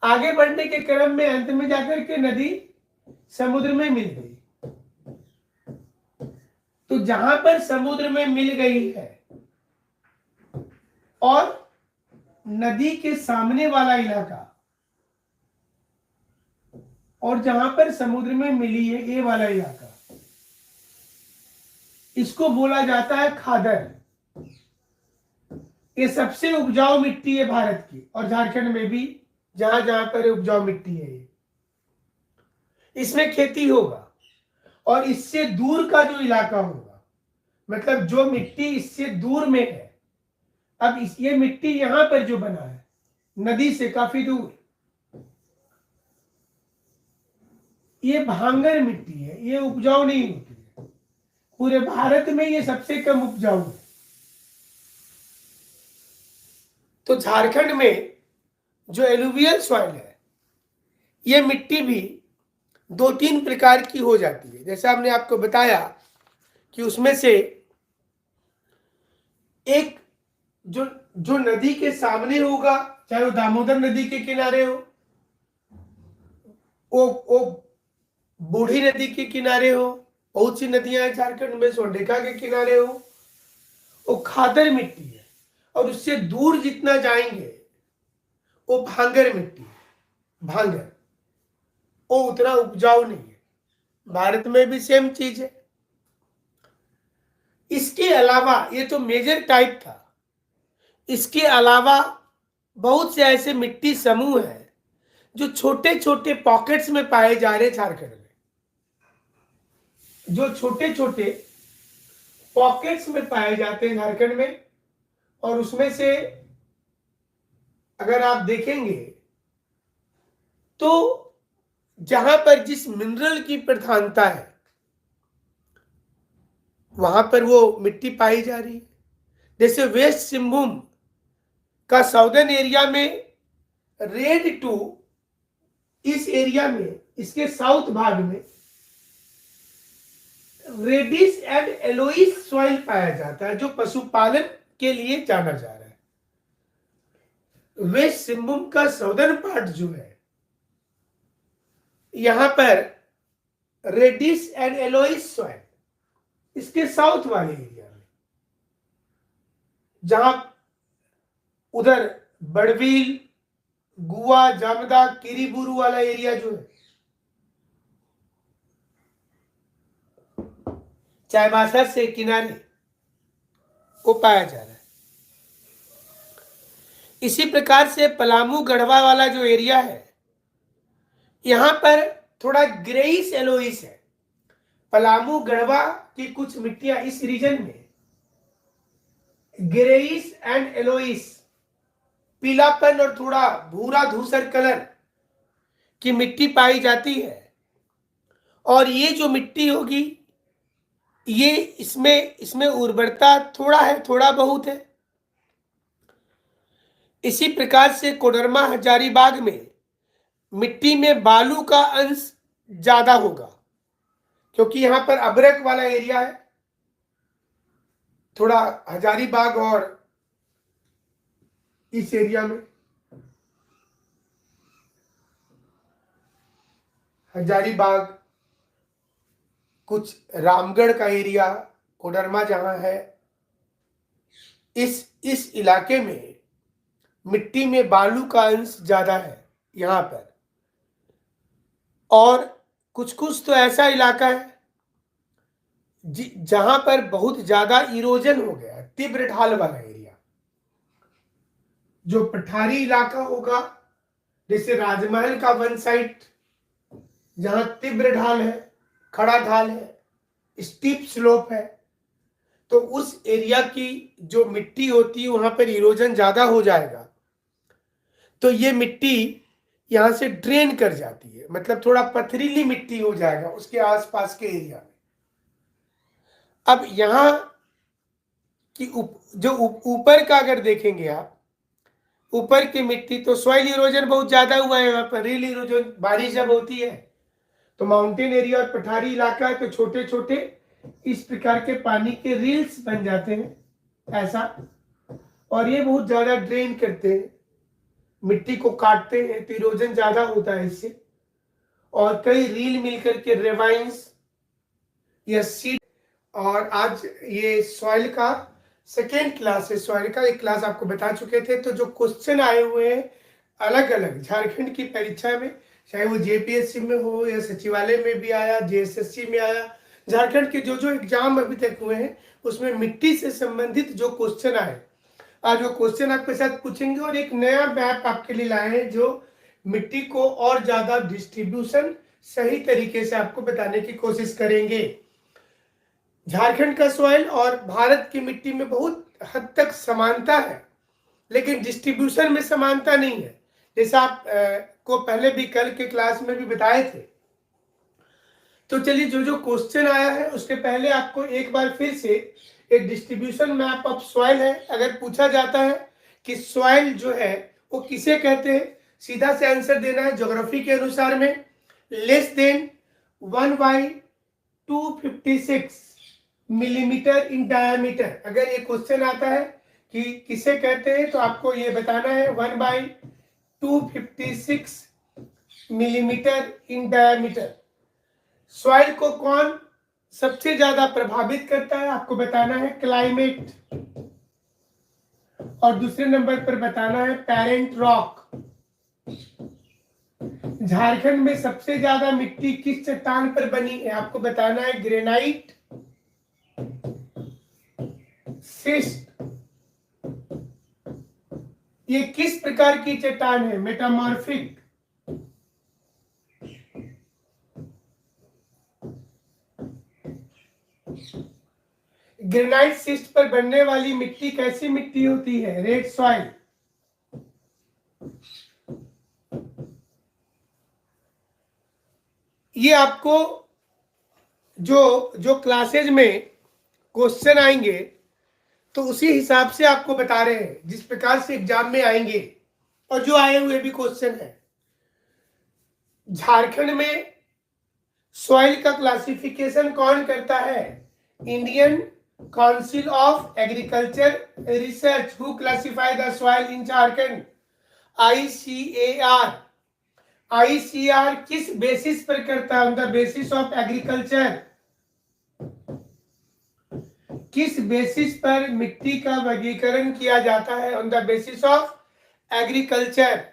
आगे बढ़ने के क्रम में अंत में जाकर के नदी समुद्र में मिल गई। तो जहां पर समुद्र में मिल गई है और नदी के सामने वाला इलाका, और जहां पर समुद्र में मिली है ये वाला इलाका, इसको बोला जाता है खादर। ये सबसे उपजाऊ मिट्टी है भारत की, और झारखंड में भी जहां जहां पर उपजाऊ मिट्टी है ये, इसमें खेती होगा। और इससे दूर का जो इलाका होगा, मतलब जो मिट्टी इससे दूर में है, अब ये मिट्टी यहां पर जो बना है नदी से काफी दूर, ये भांगर मिट्टी है, ये उपजाऊ नहीं होती है। पूरे भारत में ये सबसे कम उपजाऊ है। तो झारखंड में जो एलुवियल सॉइल है ये मिट्टी भी 2-3 प्रकार की हो जाती है। जैसा हमने आपको बताया कि उसमें से एक जो जो नदी के सामने होगा, चाहे वो दामोदर नदी के किनारे हो, वो बूढ़ी नदी के किनारे हो, बहुत सी नदियां हैं झारखंड में, सोंडेका के किनारे हो, वो खादर मिट्टी है। और उससे दूर जितना जाएंगे वो भांगर मिट्टी है। भांगर वो उतना उपजाऊ नहीं है। भारत में भी सेम चीज है। इसके अलावा ये तो मेजर टाइप था। इसके अलावा बहुत से ऐसे मिट्टी समूह हैं जो छोटे छोटे पॉकेट्स में पाए जा रहे झारखंड में, जो छोटे छोटे पॉकेट्स में पाए जाते हैं झारखंड में। और उसमें से अगर आप देखेंगे तो जहां पर जिस मिनरल की प्रधानता है वहां पर वो मिट्टी पाई जा रही है। जैसे वेस्ट सिंहभूम का साउदर्न एरिया में रेड टू, इस एरिया में, इसके साउथ भाग में रेडिस एंड एलोइस सॉइल पाया जाता है, जो पशुपालन के लिए जाना जा रहा है। वेस्ट सिंहभूम का साउदर्न पार्ट जो है, यहां पर रेडिस एंड एलोइस सॉइल, इसके साउथ वाले एरिया में, जहां उधर बड़बील, गुआ, जामदा, किरीबुरु वाला एरिया जो है, चाईबासा से किनारे, वो पाया जा रहा है। इसी प्रकार से पलामू गढ़वा वाला जो एरिया है, यहां पर थोड़ा ग्रेइस एलोइस है। पलामू गढ़वा की कुछ मिट्टियां इस रीजन में ग्रेइस एंड एलोइस, पीलापन और थोड़ा भूरा धूसर कलर की मिट्टी पाई जाती है। और ये जो मिट्टी होगी, ये इसमें उर्वरता थोड़ा है, थोड़ा बहुत है। इसी प्रकार से कोडरमा हजारीबाग में मिट्टी में बालू का अंश ज्यादा होगा, क्योंकि यहां पर अभ्रक वाला एरिया है। थोड़ा हजारीबाग और इस एरिया में, हजारीबाग, कुछ रामगढ़ का एरिया, कोडरमा जहां है, इस इलाके में मिट्टी में बालू का अंश ज्यादा है यहां पर। और कुछ कुछ तो ऐसा इलाका है जहां पर बहुत ज्यादा इरोजन हो गया, तीव्र ढाल वाला एरिया, जो पठारी इलाका होगा, जैसे राजमहल का वन साइड, जहां तीव्र ढाल है, खड़ा ढाल है, स्टीप स्लोप है, तो उस एरिया की जो मिट्टी होती है वहां पर इरोजन ज्यादा हो जाएगा, तो ये मिट्टी यहां से ड्रेन कर जाती है, मतलब थोड़ा पथरीली मिट्टी हो जाएगा उसके आसपास के एरिया में। अब यहां की जो ऊपर का अगर देखेंगे आप, ऊपर की मिट्टी तो सॉइल इरोजन बहुत ज्यादा हुआ है। वहां पर रिल इरोजन, बारिश जब होती है तो माउंटेन एरिया और पठारी इलाका है, तो छोटे छोटे इस प्रकार के पानी के रील्स बन जाते हैं ऐसा, और ये बहुत ज्यादा ड्रेन करते हैं, मिट्टी को काटते हैं, तो इरोजन ज्यादा होता है इससे। और कई रील मिलकर के रेवाइंस या सीड। और आज ये सॉइल का सेकेंड क्लास है। सॉइल का एक क्लास आपको बता चुके थे। तो जो क्वेश्चन आए हुए हैं अलग अलग झारखंड की परीक्षा में, चाहे वो जेपीएससी में हो या सचिवालय में भी आया, जेएसएससी में आया, झारखंड के जो जो एग्जाम अभी तक हुए हैं उसमें मिट्टी से संबंधित जो क्वेश्चन आए, आज वो क्वेश्चन आपके साथ पूछेंगे। और एक नया मैप आपके लिए लाए हैं जो मिट्टी को और ज्यादा डिस्ट्रीब्यूशन सही तरीके से आपको बताने की कोशिश करेंगे। झारखंड का सॉइल और भारत की मिट्टी में बहुत हद तक समानता है, लेकिन डिस्ट्रीब्यूशन में समानता नहीं है, जैसा आप को पहले भी कल के क्लास में भी बताए थे। तो चलिए, जो जो क्वेश्चन आया है उसके पहले आपको एक बार फिर से एक डिस्ट्रीब्यूशन मैप ऑफ सॉइल है। अगर पूछा जाता है कि सॉइल जो है वो किसे कहते हैं, सीधा से आंसर देना है ज्योग्राफी के अनुसार में। Less than 1/256 millimetre in diameter. अगर ये क्वेश्चन आता है कि किसे कहते हैं तो आपको ये बताना है 1/256 मिलीमीटर इन डायमीटर। सॉइल को कौन सबसे ज्यादा प्रभावित करता है आपको बताना है क्लाइमेट, और दूसरे नंबर पर बताना है पेरेंट रॉक। झारखंड में सबसे ज्यादा मिट्टी किस चट्टान पर बनी है आपको बताना है ग्रेनाइट, सिस्ट। ये किस प्रकार की चट्टान है मेटामॉर्फिक। ग्रेनाइट सिस्ट पर बनने वाली मिट्टी कैसी मिट्टी होती है रेड सॉइल। ये आपको जो क्लासेज में क्वेश्चन आएंगे तो उसी हिसाब से आपको बता रहे हैं जिस प्रकार से एग्जाम में आएंगे, और जो आए हुए भी क्वेश्चन है। झारखंड में सॉइल का क्लासिफिकेशन कौन करता है Indian council of agriculture research. Who classify the soil in Jharkhand ICAR। ICAR किस बेसिस पर करता है on the basis of agriculture. किस बेसिस पर मिट्टी का वर्गीकरण किया जाता है on the basis of agriculture.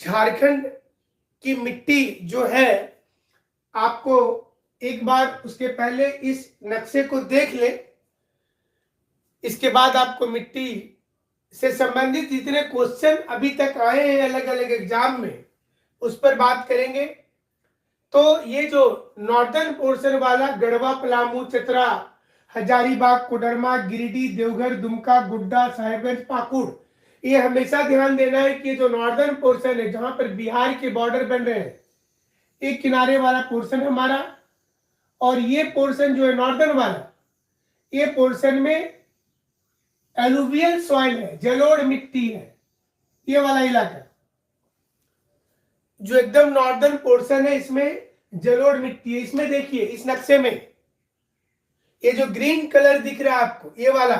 Jharkhand की मिट्टी जो है आपको एक बार उसके पहले इस नक्शे को देख ले, इसके बाद आपको मिट्टी से संबंधित जितने क्वेश्चन अभी तक आए हैं अलग अलग एग्जाम में उस पर बात करेंगे। तो ये जो नॉर्दर्न पोर्शन वाला गढ़वा, पलामू, चतरा, हजारीबाग, कोडरमा, गिरिडीह, देवघर, दुमका, गुड्डा, साहेबगंज, पाकुड़, ये हमेशा ध्यान देना है कि जो नॉर्दर्न पोर्शन है जहां पर बिहार के बॉर्डर बन रहे हैं, एक किनारे वाला पोर्शन हमारा, और ये पोर्शन जो है नॉर्दर्न वाला, ये पोर्शन में एलुवियल सॉइल है, जलोढ़ मिट्टी है। ये वाला इलाका जो एकदम नॉर्दर्न पोर्शन है इसमें जलोढ़ मिट्टी है। इसमें देखिए इस नक्शे में ये जो ग्रीन कलर दिख रहा है आपको, ये वाला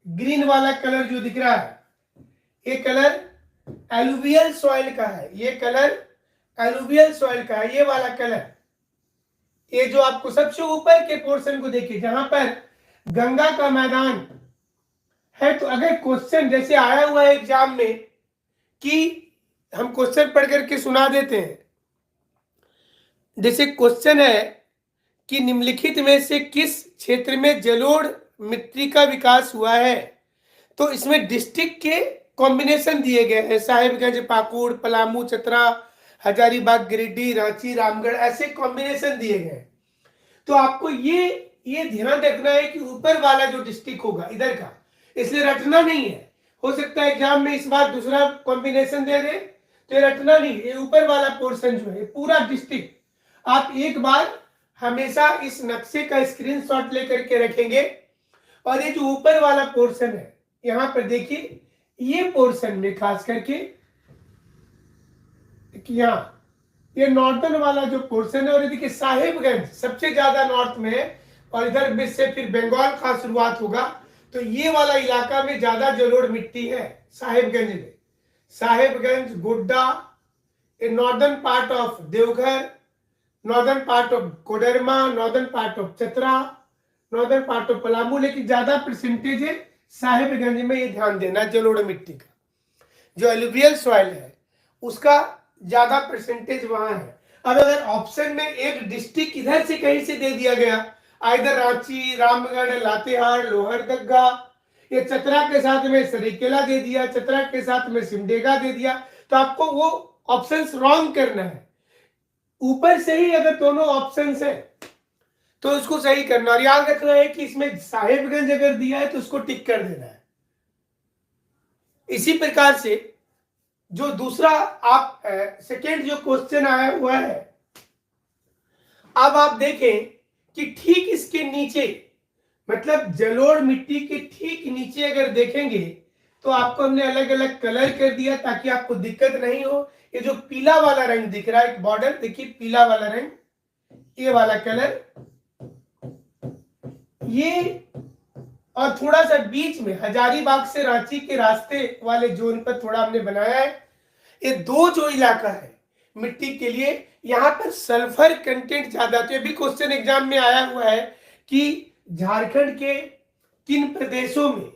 ग्रीन वाला कलर जो दिख रहा है, ये कलर एलुवियल सॉइल का है। ये कलर एलुवियल सॉइल का है, ये वाला कलर। ये जो आपको सबसे ऊपर के पोर्शन को देखिए जहां पर गंगा का मैदान है। तो अगर क्वेश्चन जैसे आया हुआ है एग्जाम में कि हम क्वेश्चन पढ़ करके सुना देते हैं, जैसे क्वेश्चन है कि निम्नलिखित में से किस क्षेत्र में जलोढ़ मिट्टी का विकास हुआ है, तो इसमें डिस्ट्रिक्ट के कॉम्बिनेशन दिए गए हैं, साहेबगंज, पाकुड़, पलामू, चतरा, हजारीबाग, गिरिडीह, रांची, रामगढ़, ऐसे कॉम्बिनेशन दिए गए। तो आपको ये ध्यान रखना है कि ऊपर वाला जो डिस्ट्रिक्ट होगा इधर का, इसलिए रटना नहीं है। हो सकता है एग्जाम में इस बार दूसरा कॉम्बिनेशन दे दे तो ये रटना नहीं, ये ऊपर वाला पोर्शन जो है पूरा डिस्ट्रिक्ट आप एक बार हमेशा इस नक्शे का स्क्रीनशॉट लेकर के रखेंगे। और ये जो ऊपर वाला पोर्शन है यहां पर देखिए, ये पोर्शन में खास करके यहाँ ये नॉर्थन वाला जो पोर्शन है, और ये देखिए साहेबगंज सबसे ज्यादा नॉर्थ में है, और इधर में से फिर बंगाल का शुरुआत होगा। तो ये वाला इलाका में ज्यादा जलोढ़ मिट्टी है साहेबगंज में। साहेबगंज, गुड्डा, northern part of Deoghar, northern part of Koderma, northern part of Chatra, northern part of Palamu, लेकिन ज्यादा परसेंटेज है साहेबगंज में। ये ध्यान देना जलोढ़ मिट्टी का, जो एलुवियल सॉइल है उसका ज्यादा परसेंटेज वहां है। अब अगर ऑप्शन में एक डिस्ट्रिक्ट इधर से कहीं से दे दिया गया, इधर रांची, रामगढ़, लातेहार, लोहरदगा, ये चतरा के साथ में सरीकेला दे दिया, चतरा के साथ में सिमडेगा दे दिया, तो आपको वो ऑप्शंस रॉन्ग करना है। ऊपर से ही अगर दोनों ऑप्शंस है तो उसको सही करना, और याद रखना है कि इसमें साहेबगंज अगर दिया है तो उसको टिक कर देना है। इसी प्रकार से जो दूसरा आप सेकेंड जो क्वेश्चन आया हुआ है, अब आप देखें कि ठीक इसके नीचे, मतलब जलोढ़ मिट्टी के ठीक नीचे अगर देखेंगे तो आपको हमने अलग अलग कलर कर दिया ताकि आपको दिक्कत नहीं हो। ये जो पीला वाला रंग दिख रहा है, एक बॉर्डर देखिए, पीला वाला रंग, ये वाला कलर, ये, और थोड़ा सा बीच में हजारीबाग से रांची के रास्ते वाले जोन पर थोड़ा हमने बनाया है। ये दो जो इलाका है मिट्टी के लिए, यहाँ पर सल्फर कंटेंट ज्यादा। तो भी क्वेश्चन एग्जाम में आया हुआ है कि झारखंड के किन प्रदेशों में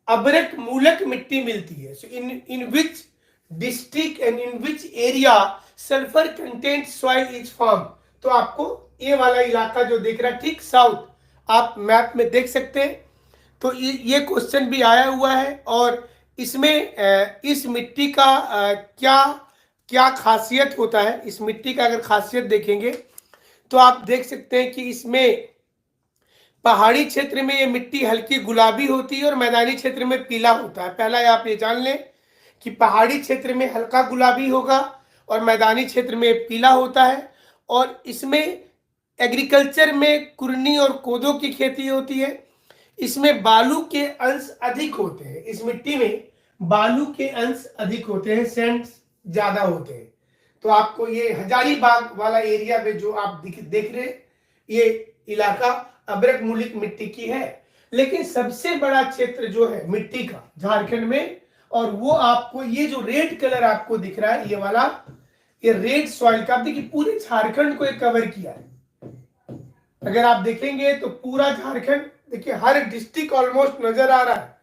अभ्रक मूलक मिट्टी मिलती है। So in which district and in which area sulphur content soil is form. तो आपको ये वाला इलाका जो दिख रहा है ठीक साउथ, आप मैप में देख सकते हैं। तो ये क्वेश्चन भी आया हुआ है। और इसमें इस मिट्टी का क्या क्या खासियत होता है, इस मिट्टी का अगर खासियत देखेंगे तो आप देख सकते हैं कि इसमें पहाड़ी क्षेत्र में ये मिट्टी हल्की गुलाबी होती है और मैदानी क्षेत्र में पीला होता है। पहला आप ये जान लें कि पहाड़ी क्षेत्र में हल्का गुलाबी होगा और मैदानी क्षेत्र में पीला होता है। और इसमें एग्रीकल्चर में कुरनी और कोदो की खेती होती है। इसमें बालू के अंश अधिक होते हैं, इस मिट्टी में बालू के अंश अधिक होते हैं, सैंड ज्यादा होते हैं। तो आपको ये हजारीबाग वाला एरिया में जो आप देख रहे हैं, ये इलाका अभ्रक मूलिक मिट्टी की है। लेकिन सबसे बड़ा क्षेत्र जो है मिट्टी का झारखंड में, और वो आपको ये जो रेड कलर आपको दिख रहा है, ये वाला, ये रेड सॉइल का, आप देखिए पूरे झारखंड को कवर किया है। अगर आप देखेंगे तो पूरा झारखंड देखिए, हर डिस्ट्रिक्ट ऑलमोस्ट नजर आ रहा है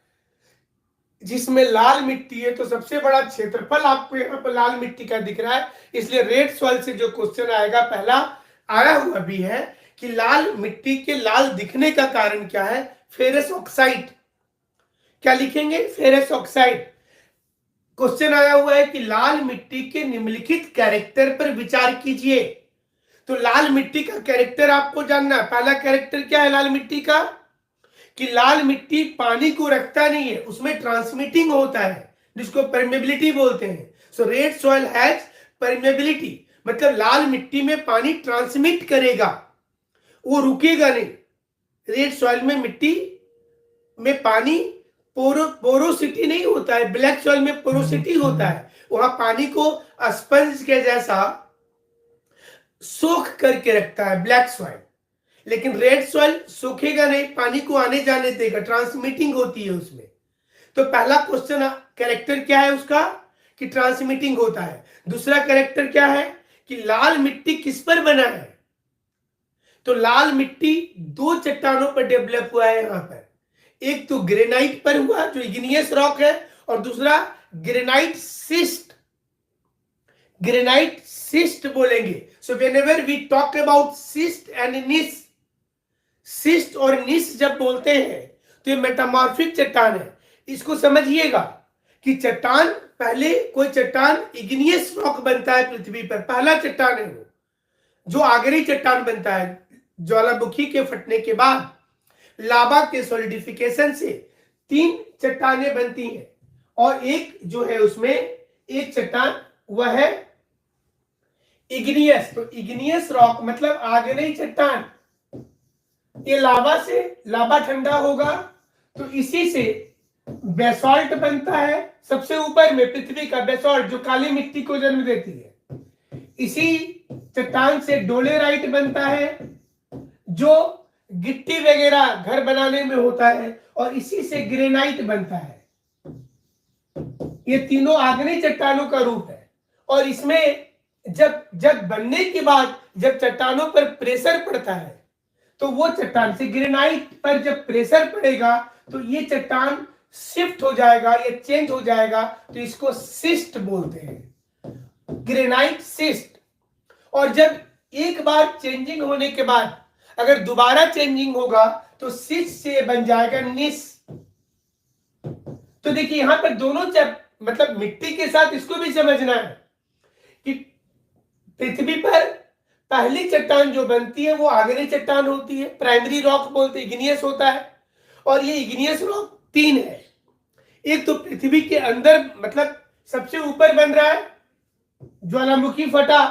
जिसमें लाल मिट्टी है। तो सबसे बड़ा क्षेत्रफल आपको यहाँ पर लाल मिट्टी का दिख रहा है। इसलिए रेड सॉइल से जो क्वेश्चन आएगा, पहला आया हुआ भी है कि लाल मिट्टी के लाल दिखने का कारण क्या है, फेरस ऑक्साइड। क्या लिखेंगे, फेरस ऑक्साइड। क्वेश्चन आया हुआ है कि लाल मिट्टी के निम्नलिखित कैरेक्टर पर विचार कीजिए। तो लाल मिट्टी का कैरेक्टर आपको जानना है। पहला कैरेक्टर क्या है लाल मिट्टी का, कि लाल मिट्टी पानी को रखता नहीं है, उसमें ट्रांसमिटिंग होता है, जिसको परमेबिलिटी बोलते हैं। सो रेड सॉइल हैज परमेबिलिटी, मतलब लाल मिट्टी में पानी ट्रांसमिट करेगा, वो रुकेगा नहीं। रेड सॉइल में मिट्टी में पानी पोरोसिटी नहीं होता है, ब्लैक सॉइल में पोरोसिटी होता है, वहां पानी को स्पंज के जैसा सोख करके रखता है ब्लैक सॉइल। लेकिन रेड सॉइल सूखेगा नहीं, पानी को आने जाने देगा, ट्रांसमिटिंग होती है उसमें। तो पहला क्वेश्चन कैरेक्टर क्या है उसका, कि ट्रांसमिटिंग होता है। दूसरा कैरेक्टर क्या है कि लाल मिट्टी किस पर बना है। तो लाल मिट्टी दो चट्टानों पर डेवलप हुआ है यहाँ पर। एक तो ग्रेनाइट पर हुआ जो इग्नियस रॉक है, और दूसरा ग्रेनाइट सिस्ट। ग्रेनाइट सिस्ट बोलेंगे। So whenever we talk about schist and gneiss, schist और नीस जब बोलते हैं तो ये मेटामॉर्फिक चट्टान है। इसको समझिएगा कि चट्टान, पहले कोई चट्टान इग्नियस रॉक बनता है पृथ्वी पर, पहला चट्टान है वो, जो आगरी चट्टान बनता है ज्वालामुखी के फटने के बाद लावा के सॉलिडिफिकेशन से 3 चट्टानें बनती हैं। और एक जो है उसमें एक चट्टान वह है इग्नियस। तो इग्नियस रॉक मतलब आगरी चट्टान। ये लावा से, लावा ठंडा होगा तो इसी से बेसॉल्ट बनता है। सबसे ऊपर में पृथ्वी का बेसॉल्ट जो काली मिट्टी को जन्म देती है, इसी चट्टान से डोलेराइट बनता है जो गिट्टी वगैरह घर बनाने में होता है, और इसी से ग्रेनाइट बनता है। ये तीनों आग्नेय चट्टानों का रूप है। और इसमें जब बनने के बाद जब चट्टानों पर प्रेशर पड़ता है तो वो चट्टान से, ग्रेनाइट पर जब प्रेशर पड़ेगा तो ये चट्टान शिफ्ट हो जाएगा, ये चेंज हो जाएगा, तो इसको सिस्ट बोलते हैं, ग्रेनाइट सिस्ट। और जब एक बार चेंजिंग होने के बाद अगर दोबारा चेंजिंग होगा तो सिस्ट से बन जाएगा निस। तो देखिए यहां पर दोनों मतलब मिट्टी के साथ इसको भी समझना है कि पृथ्वी पर पहली चट्टान जो बनती है वो आगरी चट्टान होती है, प्राइमरी रॉक बोलते हैं, इग्नियस होता है। और ये इग्नियस रॉक 3 है। एक तो पृथ्वी के अंदर, मतलब सबसे ऊपर बन रहा है ज्वालामुखी फटा,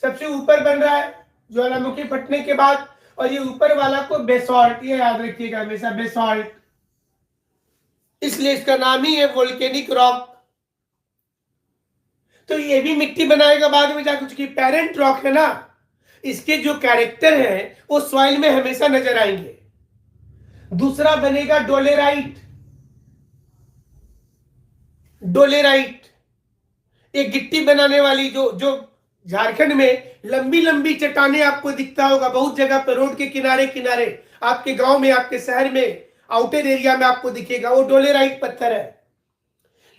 सबसे ऊपर बन रहा है ज्वालामुखी फटने के बाद, और ये ऊपर वाला को बेसॉल्ट, ये याद रखिएगा हमेशा, बेसॉल्ट। इसलिए इसका नाम ही है वोल्केनिक रॉक। तो ये भी मिट्टी बनाएगा बाद में जाकर, चूंकि पेरेंट रॉक है ना, इसके जो कैरेक्टर है वो सॉइल में हमेशा नजर आएंगे। दूसरा बनेगा डोलेराइट। डोलेराइट एक गिट्टी बनाने वाली, जो जो झारखंड में लंबी लंबी चट्टानें आपको दिखता होगा बहुत जगह पर, रोड के किनारे किनारे, आपके गांव में, आपके शहर में, आउटर एरिया में आपको दिखेगा, वो डोलेराइट पत्थर है।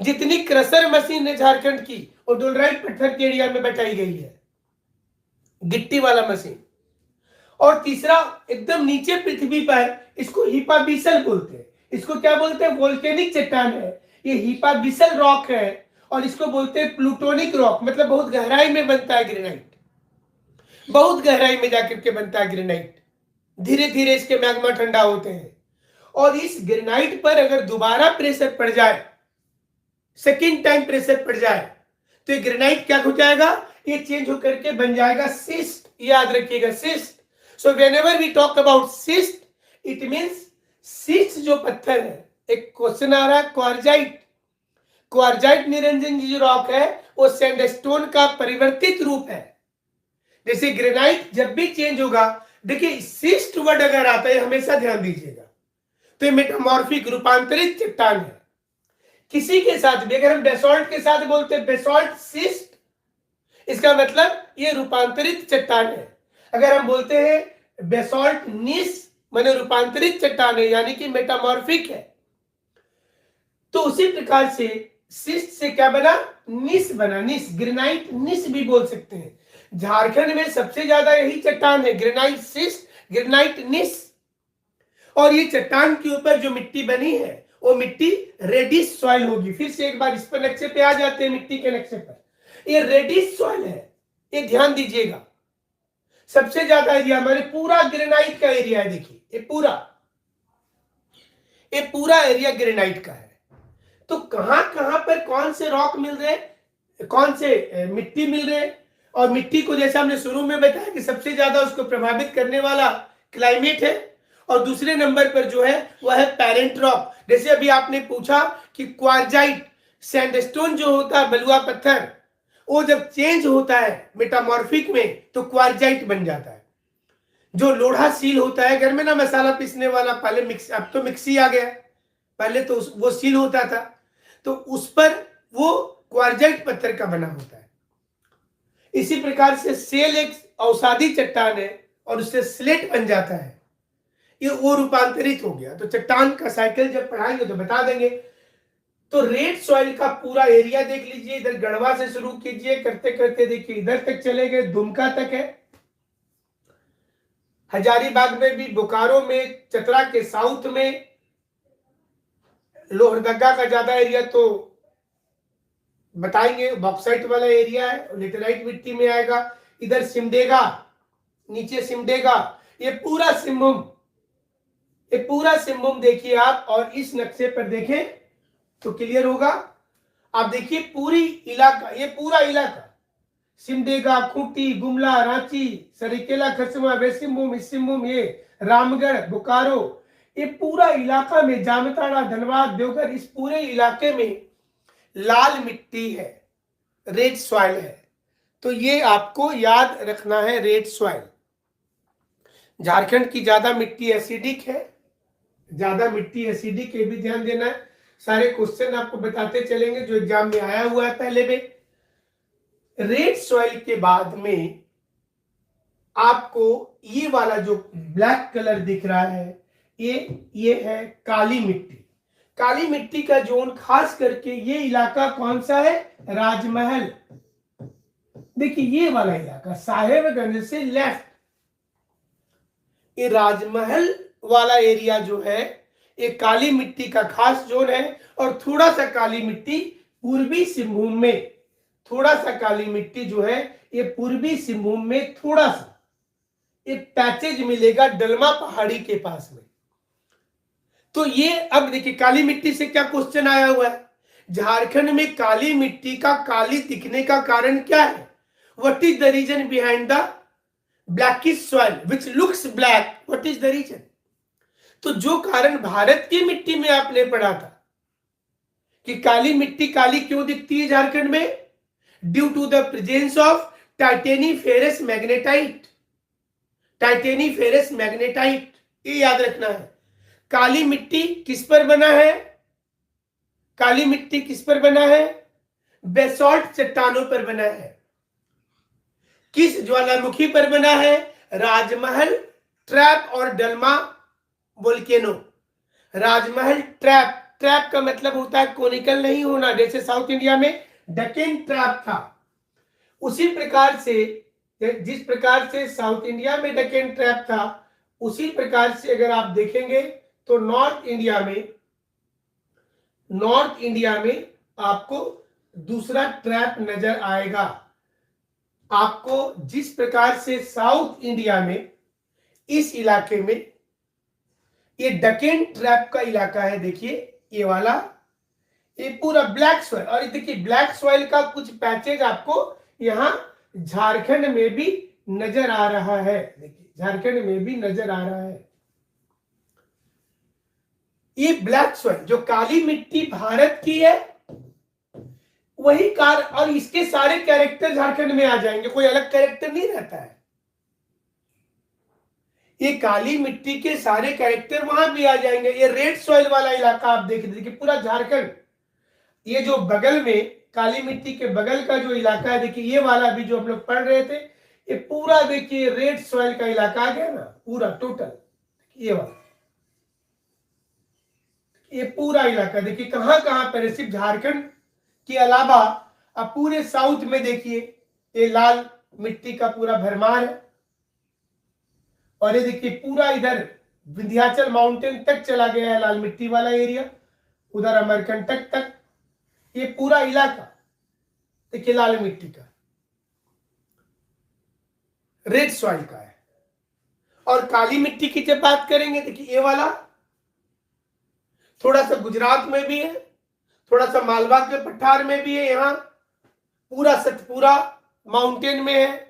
जितनी क्रशर मशीन है झारखंड की, वो डोलेराइट पत्थर के एरिया में बैठाई गई है, गिट्टी वाला मशीन। और तीसरा एकदम नीचे पृथ्वी पर, इसको हिपाबिसल बोलते हैं। इसको क्या बोलते हैं? वोल्केनिक चट्टान है, ये हिपाबिसल रॉक है। और इसको बोलते हैं प्लूटोनिक रॉक, मतलब बहुत गहराई में बनता है ग्रेनाइट, बहुत गहराई में जाकर के बनता है ग्रेनाइट। धीरे धीरे इसके मैग्मा ठंडा होते हैं, और इस ग्रेनाइट पर अगर दोबारा प्रेशर पड़ जाए, सेकेंड टाइम प्रेशर पड़ जाए, तो ये ग्रेनाइट क्या हो जाएगा? ये चेंज होकर के बन जाएगा सिस्ट। याद रखिएगा, schist. So whenever we talk about schist, it means schist जो पत्थर है। एक क्वेश्चन आ रहा है, क्वार्जाइट। क्वार्जाइट निरंजन जी जो रॉक है, वो सैंडस्टोन का परिवर्तित रूप है। जैसे ग्रेनाइट जब भी चेंज होगा, देखिए सिस्ट वर्ड अगर आता है हमेशा ध्यान दीजिएगा, तो ये मेटामॉर्फिक रूपांतरित चट्टान है। किसी के साथ भी अगर हम बेसॉल्ट के साथ बोलते हैं बेसॉल्ट सिस्ट, इसका मतलब ये रूपांतरित चट्टान है। अगर हम बोलते हैं बेसॉल्ट निस, माने रूपांतरित चट्टान है, यानी कि मेटामॉर्फिक है। तो उसी प्रकार से सिस्ट से क्या बना? निस बना। निस, ग्रेनाइट निस भी बोल सकते हैं। झारखंड में सबसे ज्यादा यही चट्टान है, ग्रेनाइट सिस्ट, ग्रेनाइट निस। और ये चट्टान के ऊपर जो मिट्टी बनी है, वो मिट्टी रेडिश सॉइल होगी। फिर से एक बार इस पर नक्शे पे आ जाते हैं, मिट्टी के नक्शे पर। ये रेडिश सॉइल है, ये ध्यान दीजिएगा। सबसे ज्यादा एरिया हमारे पूरा ग्रेनाइट का एरिया है। देखिए ये पूरा एरिया ग्रेनाइट का है। तो कहां कहां पर कौन से रॉक मिल रहे, कौन से मिट्टी मिल रहे, और मिट्टी को जैसे हमने शुरू में बताया कि सबसे ज्यादा उसको प्रभावित करने वाला क्लाइमेट है, और दूसरे नंबर पर जो है वह है पेरेंट रॉक। जैसे अभी आपने पूछा कि क्वार्जाइट सैंडस्टोन जो होता है, बलुआ पत्थर, वो जब चेंज होता है मेटामॉर्फिक में तो क्वार्जाइट बन जाता है। जो लोढ़ा सील होता है घर में ना, मसाला पीसने वाला, पहले मिक्स, अब तो मिक्सी आ गया, पहले तो वो सील होता था, तो उस पर वो क्वार्जाइट पत्थर का बना होता है। इसी प्रकार से सेल एक औषधि चट्टान है, और उससे स्लेट बन जाता है, ये वो रूपांतरित हो गया। तो चट्टान का साइकिल जब पढ़ाएंगे तो बता देंगे। तो रेड सॉइल का पूरा एरिया देख लीजिए, इधर गढ़वा से शुरू कीजिए, करते करते देखिए इधर तक चले गए, दुमका तक है, हजारीबाग में भी, बोकारो में, चतरा के साउथ में, लोहरदगा का ज्यादा एरिया तो बताएंगे, बॉक्साइट वाला एरिया है, लिटराइट मिट्टी में आएगा। इधर सिमडेगा, नीचे सिमडेगा, ये पूरा सिंहभूम देखिए आप, और इस नक्शे पर देखें तो क्लियर होगा। आप देखिए पूरी इलाका, ये पूरा इलाका, सिमडेगा, खूंटी, गुमला, रांची, सरिकेला, खरसवा, वेस्ट सिंहभूम, ईस्ट सिंहभूम, ये रामगढ़, बोकारो, ये पूरा इलाका में, जामताड़ा, धनबाद, देवघर, इस पूरे इलाके में लाल मिट्टी है, रेड सॉइल है। तो ये आपको याद रखना है, रेड सॉइल। झारखंड की ज्यादा मिट्टी एसिडिक है, ज्यादा मिट्टी एसिडिक है, भी ध्यान देना है। सारे क्वेश्चन आपको बताते चलेंगे जो एग्जाम में आया हुआ है पहले में। रेड सॉइल के बाद में आपको ये वाला जो ब्लैक कलर दिख रहा है, ये है काली मिट्टी। काली मिट्टी का जोन, खास करके ये इलाका कौन सा है? राजमहल। देखिए ये वाला इलाका साहेबगंज से लेफ्ट, ये राजमहल वाला एरिया जो है, ये काली मिट्टी का खास जोन है। और थोड़ा सा काली मिट्टी पूर्वी सिंहभूम में, थोड़ा सा काली मिट्टी जो है ये पूर्वी सिंहभूम में थोड़ा सा एक पैचेज मिलेगा डलमा पहाड़ी के पास में। तो ये अब देखिए काली मिट्टी से क्या क्वेश्चन आया हुआ है, झारखंड में काली मिट्टी का काली दिखने का कारण क्या है? What is the reason behind the blackish soil which looks black, what is the reason? तो जो कारण भारत की मिट्टी में आपने पढ़ा था, कि काली मिट्टी काली क्यों दिखती है झारखंड में? Due to the presence of titaniferous magnetite. Titaniferous magnetite, ये याद रखना है। काली मिट्टी किस पर बना है? काली मिट्टी किस पर बना है? बेसॉल्ट चट्टानों पर बना है। किस ज्वालामुखी पर बना है? राजमहल, ट्रैप और डलमा वोल्केनो। राजमहल ट्रैप, ट्रैप का मतलब होता है कोनिकल नहीं होना, जैसे साउथ इंडिया में डकेन ट्रैप था, उसी प्रकार से जिस प्रकार से साउथ इंडिया में डकेन ट्रैप था, उसी प्रकार से अगर आप देखेंगे तो नॉर्थ इंडिया में आपको दूसरा ट्रैप नजर आएगा। आपको जिस प्रकार से साउथ इंडिया में इस इलाके में ये डकेन ट्रैप का इलाका है, देखिए ये वाला, ये पूरा ब्लैक सॉइल, और देखिए ब्लैक सॉइल का कुछ पैचेज आपको यहां झारखंड में भी नजर आ रहा है। देखिए झारखंड में भी नजर आ रहा है ये ब्लैक सॉइल। जो काली मिट्टी भारत की है वही और इसके सारे कैरेक्टर झारखंड में आ जाएंगे, कोई अलग कैरेक्टर नहीं रहता है। ये काली मिट्टी के सारे कैरेक्टर वहां भी आ जाएंगे। ये रेड सॉइल वाला इलाका आप देख देखिए पूरा झारखंड, ये जो बगल में काली मिट्टी के बगल का जो इलाका है, देखिए ये वाला भी जो हम लोग पढ़ रहे थे, ये पूरा देखिए रेड सॉइल का इलाका आ गया ना, पूरा टोटल ये वाला, ये पूरा इलाका देखिए कहां कहां पर, सिर्फ झारखंड के अलावा अब पूरे साउथ में देखिए ये लाल मिट्टी का पूरा भरमार है। और ये देखिए पूरा इधर विंध्याचल माउंटेन तक चला गया है लाल मिट्टी वाला एरिया, उधर अमरकंटक तक ये पूरा इलाका देखिए लाल मिट्टी का, रेड सॉइल का है। और काली मिट्टी की जब बात करेंगे, देखिए ये वाला थोड़ा सा गुजरात में भी है, थोड़ा सा मालवा के पठार में भी है, यहाँ पूरा सतपुरा माउंटेन में है।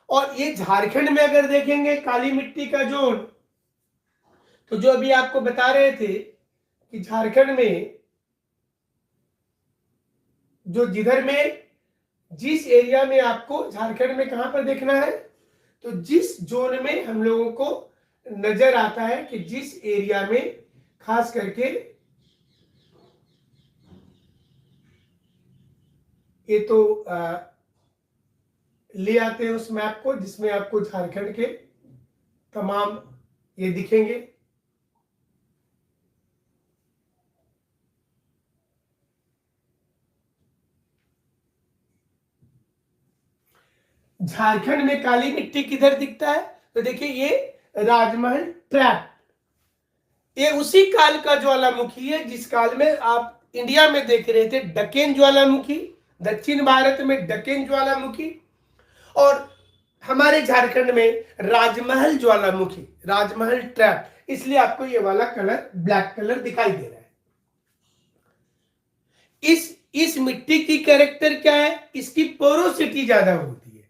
और ये झारखंड में अगर देखेंगे काली मिट्टी का जोन, तो जो अभी आपको बता रहे थे कि झारखंड में जो जिधर में जिस एरिया में आपको झारखंड में कहां पर देखना है, तो जिस जोन में हम लोगों को नजर आता है कि जिस एरिया में खास करके ये तो ले आते हैं उस मैप को जिसमें आपको झारखंड के तमाम ये दिखेंगे। झारखंड में काली मिट्टी किधर दिखता है, तो देखिए ये राजमहल ट्रैप, ये उसी काल का ज्वालामुखी है जिस काल में आप इंडिया में देख रहे थे डकेन ज्वालामुखी, दक्षिण भारत में डकेन ज्वालामुखी, और हमारे झारखंड में राजमहल ज्वालामुखी, राजमहल ट्रैप, इसलिए आपको ये वाला कलर ब्लैक कलर दिखाई दे रहा है। इस मिट्टी की कैरेक्टर क्या है, इसकी पोरोसिटी ज्यादा होती है,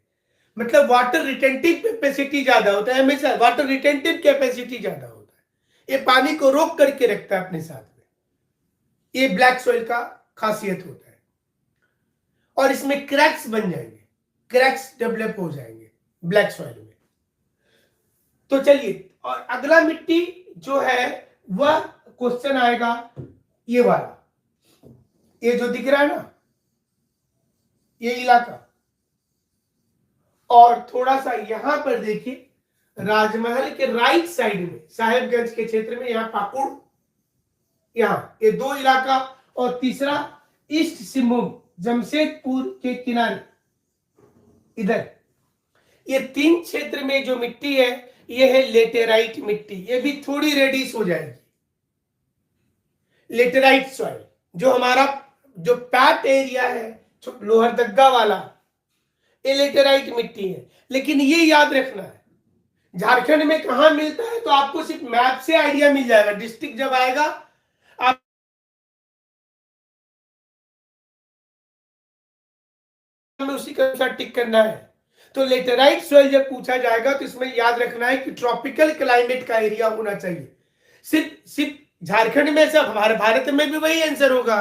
मतलब वाटर रिटेंटिव कैपेसिटी ज्यादा होता है, हमेशा वाटर रिटेंटिव कैपेसिटी ज्यादा होता है, ये पानी को रोक करके रखता है अपने साथ में, ये ब्लैक सॉइल का खासियत होता है। और इसमें क्रैक्स बन जाएंगे, क्रैक्स डेवलप हो जाएंगे ब्लैक सॉइल में। तो चलिए, और अगला मिट्टी जो है वह क्वेश्चन आएगा ये वाला, ये जो दिख रहा है ना ये इलाका, और थोड़ा सा यहां पर देखिए राजमहल के राइट साइड में साहेबगंज के क्षेत्र में, यहां पाकुड़, यहां ये दो इलाका, और तीसरा ईस्ट सिंहभूम जमशेदपुर के किनारे इधर, ये तीन क्षेत्र में जो मिट्टी है ये है लेटेराइट मिट्टी, ये भी थोड़ी रेडिश हो जाएगी। लेटेराइट सॉइल जो हमारा जो पैट एरिया है लोहरदगा वाला, ये लेटेराइट मिट्टी है। लेकिन ये याद रखना है झारखंड में कहां मिलता है, तो आपको सिर्फ मैप से आइडिया मिल जाएगा, डिस्ट्रिक्ट जब आएगा आप उसी के अनुसार टिक करना है। तो लेटेराइट सॉइल जब पूछा जाएगा तो इसमें याद रखना है कि ट्रॉपिकल क्लाइमेट का एरिया होना चाहिए। सिर्फ झारखंड में, सब हमारे भारत में भी वही आंसर होगा,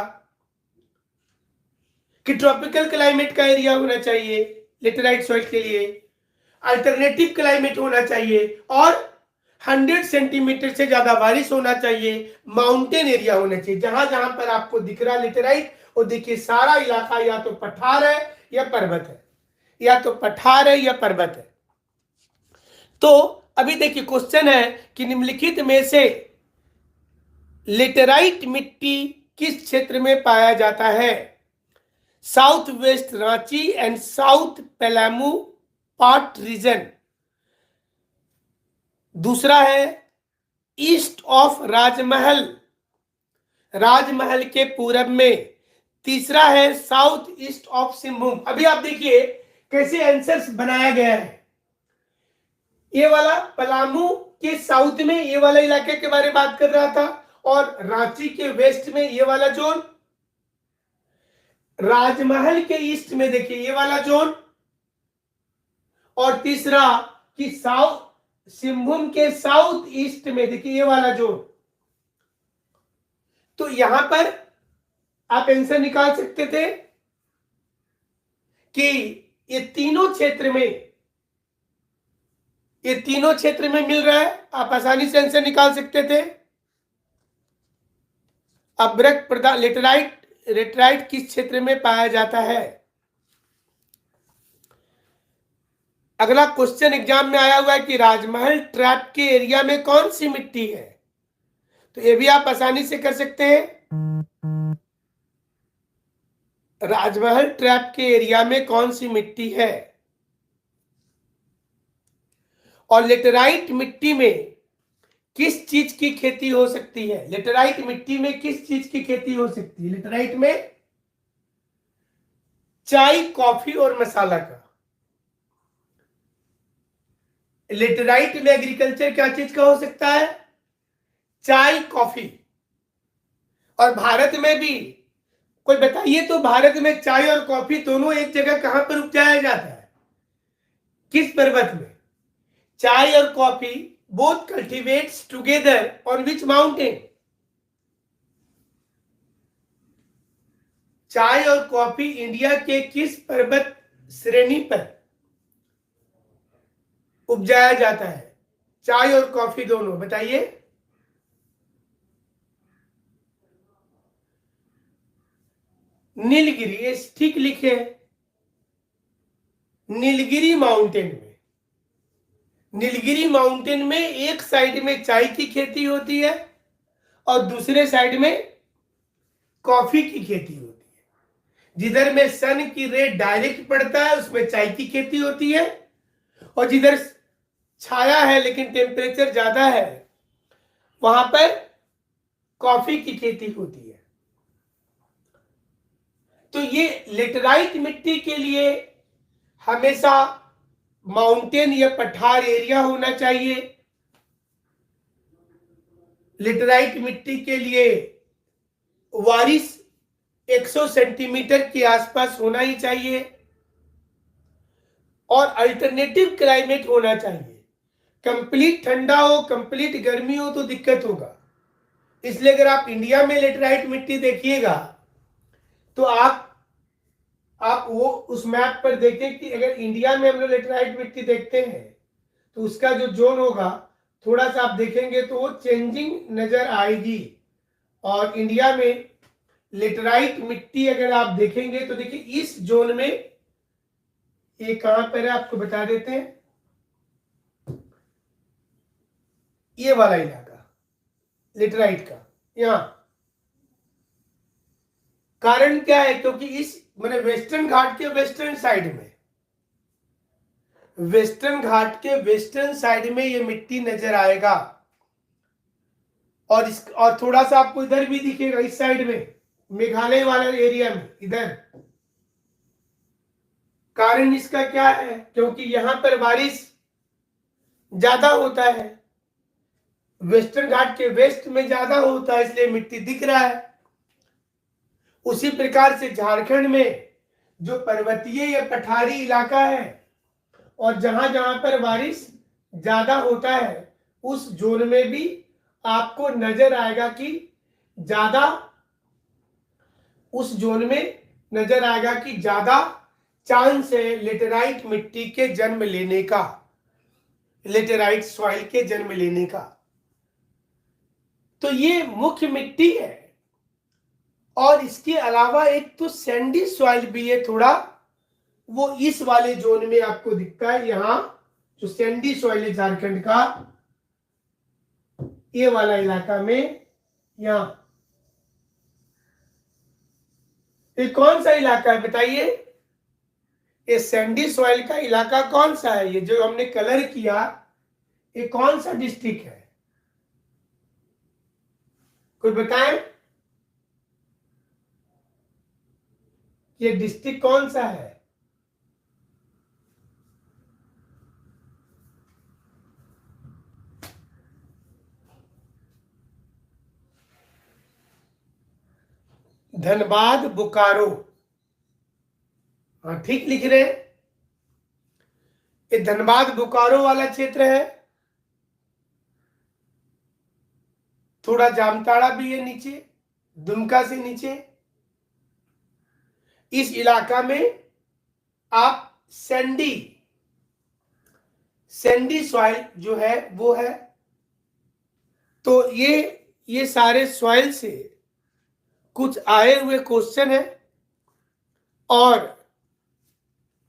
कि ट्रॉपिकल क्लाइमेट का एरिया होना चाहिए लेटेराइट सॉइल के लिए, अल्टरनेटिव क्लाइमेट होना चाहिए और 100 सेंटीमीटर से ज्यादा बारिश होना चाहिए, माउंटेन एरिया होना चाहिए। जहां जहां पर आपको दिख रहा लेटेराइट, और देखिए सारा इलाका या तो पठार है या पर्वत है, या तो पठार है या पर्वत है। तो अभी देखिए क्वेश्चन है कि निम्नलिखित में से लेटेराइट मिट्टी किस क्षेत्र में पाया जाता है? South west Ranchi and south Palamu part reason. दूसरा है ईस्ट ऑफ राजमहल, राजमहल के पूरब में। तीसरा है साउथ ईस्ट ऑफ सिंहभूम। अभी आप देखिए कैसे आंसर्स बनाया गया है। ये वाला पलामू के साउथ में ये वाला इलाके के बारे में बात कर रहा था, और रांची के वेस्ट में ये वाला जोन, राजमहल के ईस्ट में देखिए ये वाला जोन, और तीसरा कि साउथ सिंहभूम के साउथ ईस्ट में देखिए ये वाला जोन। तो यहां पर आप आंसर निकाल सकते थे कि ये तीनों क्षेत्र में मिल रहा है, आप आसानी से आंसर निकाल सकते थे। अभ्रक प्रदान लेटेराइट किस क्षेत्र में पाया जाता है? अगला क्वेश्चन एग्जाम में आया हुआ है कि राजमहल ट्रैप के एरिया में कौन सी मिट्टी है? तो ये भी आप आसानी से कर सकते हैं। राजमहल ट्रैप के एरिया में कौन सी मिट्टी है? और लेटेराइट मिट्टी में किस चीज की खेती हो सकती है? लेटेराइट मिट्टी में किस चीज की खेती हो सकती है? लेटेराइट में चाय, कॉफी और मसाला का। लेटेराइट में एग्रीकल्चर क्या चीज का हो सकता है? चाय, कॉफी। और भारत में भी कोई बताइए तो, भारत में चाय और कॉफी दोनों एक जगह कहां पर उपजाया जाता है? किस पर्वत में? चाय और coffee both cultivates together on which mountain? चाय और कॉफी इंडिया के किस पर्वत श्रेणी पर उपजाया जाता है? चाय और कॉफी दोनों बताइए। नीलगिरी, ये ठीक लिखे, नीलगिरी माउंटेन में। नीलगिरी माउंटेन में एक साइड में चाय की खेती होती है और दूसरे साइड में कॉफी की खेती होती है। जिधर में सन की रे डायरेक्ट पड़ता है उसमें चाय की खेती होती है, और जिधर छाया है लेकिन टेम्परेचर ज्यादा है वहां पर कॉफी की खेती होती है। तो ये लेटेराइट मिट्टी के लिए हमेशा माउंटेन या पठार एरिया होना चाहिए। लेटेराइट मिट्टी के लिए बारिश 100 सेंटीमीटर के आसपास होना ही चाहिए, और अल्टरनेटिव क्लाइमेट होना चाहिए। कंप्लीट ठंडा हो, कंप्लीट गर्मी हो तो दिक्कत होगा। इसलिए अगर आप इंडिया में लेटेराइट मिट्टी देखिएगा तो आप वो उस मैप पर देखें कि अगर इंडिया में हम लोग लेटेराइट मिट्टी देखते हैं तो उसका जो जोन होगा थोड़ा सा आप देखेंगे तो वो चेंजिंग नजर आएगी। और इंडिया में लेटेराइट मिट्टी अगर आप देखेंगे तो देखिए इस जोन में ये कहां पर है आपको बता देते हैं, ये वाला इलाका लेटेराइट का। यहां कारण क्या है? क्योंकि इस मैंने वेस्टर्न घाट के वेस्टर्न साइड में, वेस्टर्न घाट के वेस्टर्न साइड में ये मिट्टी नजर आएगा, और थोड़ा सा आपको इधर भी दिखेगा इस साइड में, मेघालय वाले एरिया में इधर। कारण इसका क्या है? क्योंकि यहां पर बारिश ज्यादा होता है, वेस्टर्न घाट के वेस्ट में ज्यादा होता है, इसलिए मिट्टी दिख रहा है। उसी प्रकार से झारखंड में जो पर्वतीय या पठारी इलाका है और जहां जहां पर बारिश ज्यादा होता है उस जोन में भी आपको नजर आएगा कि ज्यादा, उस जोन में नजर आएगा कि ज्यादा चांस है लेटेराइट मिट्टी के जन्म लेने का, लेटेराइट सॉइल के जन्म लेने का। तो ये मुख्य मिट्टी है। और इसके अलावा एक तो सैंडी सॉइल भी है थोड़ा, वो इस वाले जोन में आपको दिखता है। यहां जो सैंडी सॉइल है झारखंड का, ये वाला इलाका में, यहां ये कौन सा इलाका है बताइए? ये सैंडी सॉइल का इलाका कौन सा है? ये जो हमने कलर किया, ये कौन सा डिस्ट्रिक्ट है? कोई बताएं, ये डिस्ट्रिक्ट कौन सा है? धनबाद बोकारो। हाँ ठीक लिख रहे हैं। ये धनबाद बोकारो वाला क्षेत्र है। थोड़ा जामताड़ा भी है नीचे, दुमका से नीचे। इस इलाका में आप सैंडी सॉइल जो है वो है। तो ये सारे सॉइल से कुछ आए हुए क्वेश्चन है। और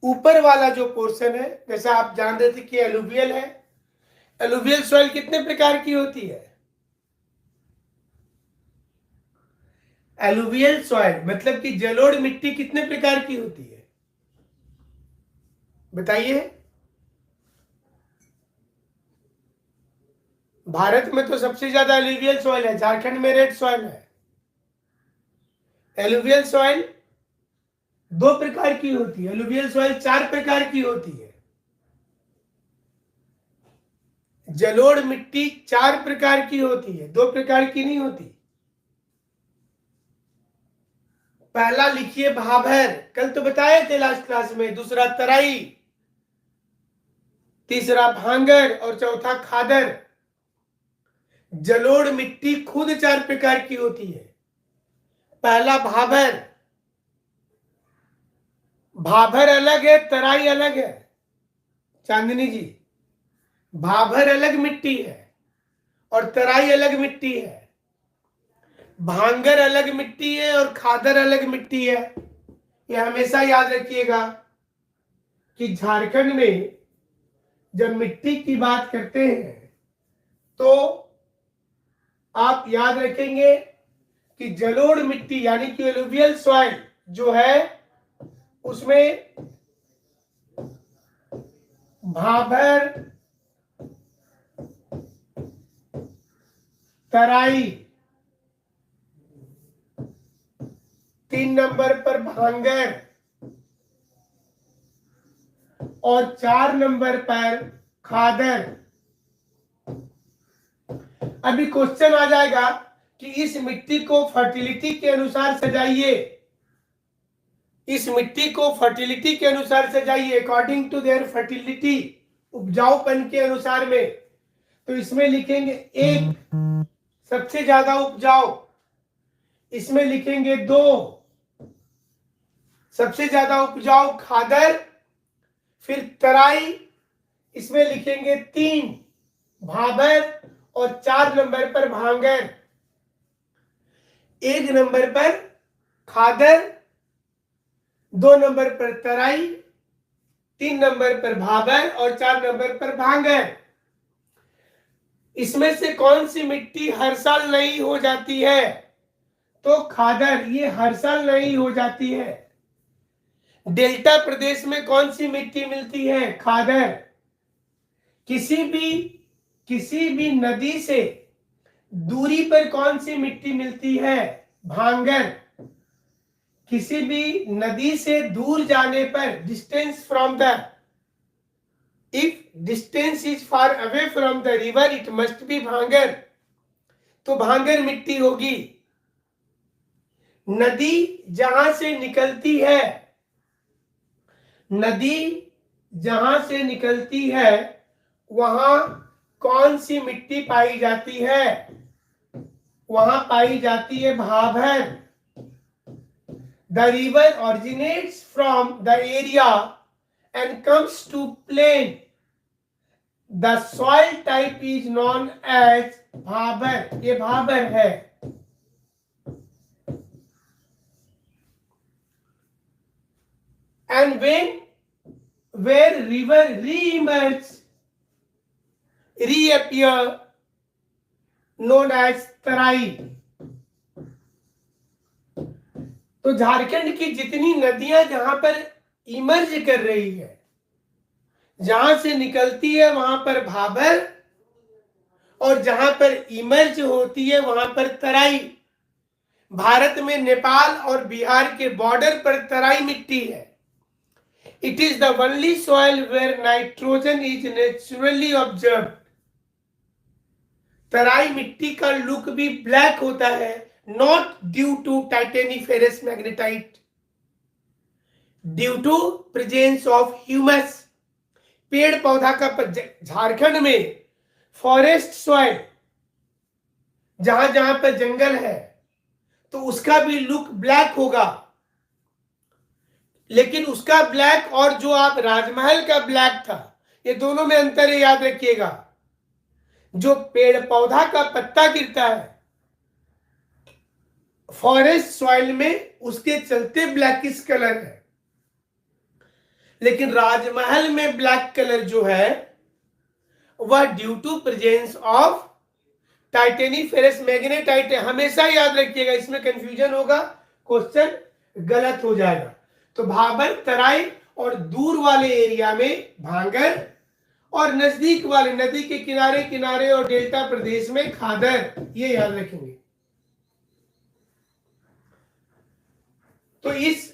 ऊपर वाला जो पोर्शन है, जैसा आप जान रहे थे कि एलुवियल है। एलुवियल सॉइल कितने प्रकार की होती है? एलुवियल सॉइल मतलब कि जलोढ़ मिट्टी कितने प्रकार की होती है बताइए? भारत में तो सबसे ज्यादा एलुवियल सॉइल है, झारखंड में रेड सॉइल है। एलुवियल सॉइल 2 प्रकार की होती है, एलुवियल सॉइल 4 प्रकार की होती है। जलोढ़ मिट्टी 4 प्रकार की होती है, 2 प्रकार की नहीं होती। पहला लिखिए भाभर, कल तो बताए थे लास्ट क्लास में। दूसरा तराई, तीसरा भांगर और चौथा खादर। जलोढ़ मिट्टी खुद 4 प्रकार की होती है। पहला भाभर, भाभर अलग है, तराई अलग है। चांदनी जी, भाभर अलग मिट्टी है और तराई अलग मिट्टी है। भांगर अलग मिट्टी है और खादर अलग मिट्टी है। ये हमेशा याद रखिएगा कि झारखंड में जब मिट्टी की बात करते हैं तो आप याद रखेंगे कि जलोढ़ मिट्टी यानी कि एलुवियल सॉइल जो है उसमें भाभर, तराई, 3 नंबर पर भांगर और 4 नंबर पर खादर। अभी क्वेश्चन आ जाएगा कि इस मिट्टी को फर्टिलिटी के अनुसार सजाइए। इस मिट्टी को फर्टिलिटी के अनुसार सजाइए, अकॉर्डिंग टू देयर फर्टिलिटी, उपजाऊपन के अनुसार में। तो इसमें लिखेंगे 1 सबसे ज्यादा उपजाऊ, इसमें लिखेंगे 2 सबसे ज्यादा उपजाऊ खादर, फिर तराई, इसमें लिखेंगे 3 भाबर और 4 नंबर पर भांगर। 1 नंबर पर खादर, 2 नंबर पर तराई, 3 नंबर पर भाबर और 4 नंबर पर भांगर। इसमें से कौन सी मिट्टी हर साल नई हो जाती है? तो खादर, ये हर साल नई हो जाती है। डेल्टा प्रदेश में कौन सी मिट्टी मिलती है? खादर। किसी भी नदी से दूरी पर कौन सी मिट्टी मिलती है? भांगर। किसी भी नदी से दूर जाने पर, distance from the, if distance is far away from the river it must be भांगर, तो भांगर मिट्टी होगी। नदी जहां से निकलती है, नदी जहां से निकलती है वहां कौन सी मिट्टी पाई जाती है? वहां पाई जाती है Bhabar. The river originates from the area and comes to plain. The soil type is known as Bhabar. ये भाबर है. And where river re-emerge, reappear, known as तराई. तो झारखंड की जितनी नदियां जहां पर इमर्ज कर रही है, जहां से निकलती है वहां पर भाबर, और जहां पर इमर्ज होती है वहां पर तराई. भारत में नेपाल और बिहार के बॉर्डर पर तराई मिट्टी है. It is the only soil where nitrogen is naturally observed. Terai मिट्टी का लुक भी ब्लैक होता है, not due to titaniferous magnetite, due to presence of humus. पेड़ पौधा का झारखंड में फॉरेस्ट सॉइल, जहां जहां पर जंगल है, तो उसका भी लुक ब्लैक होगा. लेकिन उसका ब्लैक और जो आप राजमहल का ब्लैक था, ये दोनों में अंतर है, याद रखिएगा. जो पेड़ पौधा का पत्ता गिरता है फॉरेस्ट सॉइल में, उसके चलते ब्लैकिश कलर है. लेकिन राजमहल में ब्लैक कलर जो है वह due to presence of titaniferous magnetite है. हमेशा याद रखिएगा, इसमें कंफ्यूजन होगा, क्वेश्चन गलत हो जाएगा. तो भाबर, तराई और दूर वाले एरिया में भांगर, और नजदीक वाले नदी के किनारे किनारे और डेल्टा प्रदेश में खादर. ये याद रखेंगे. तो इस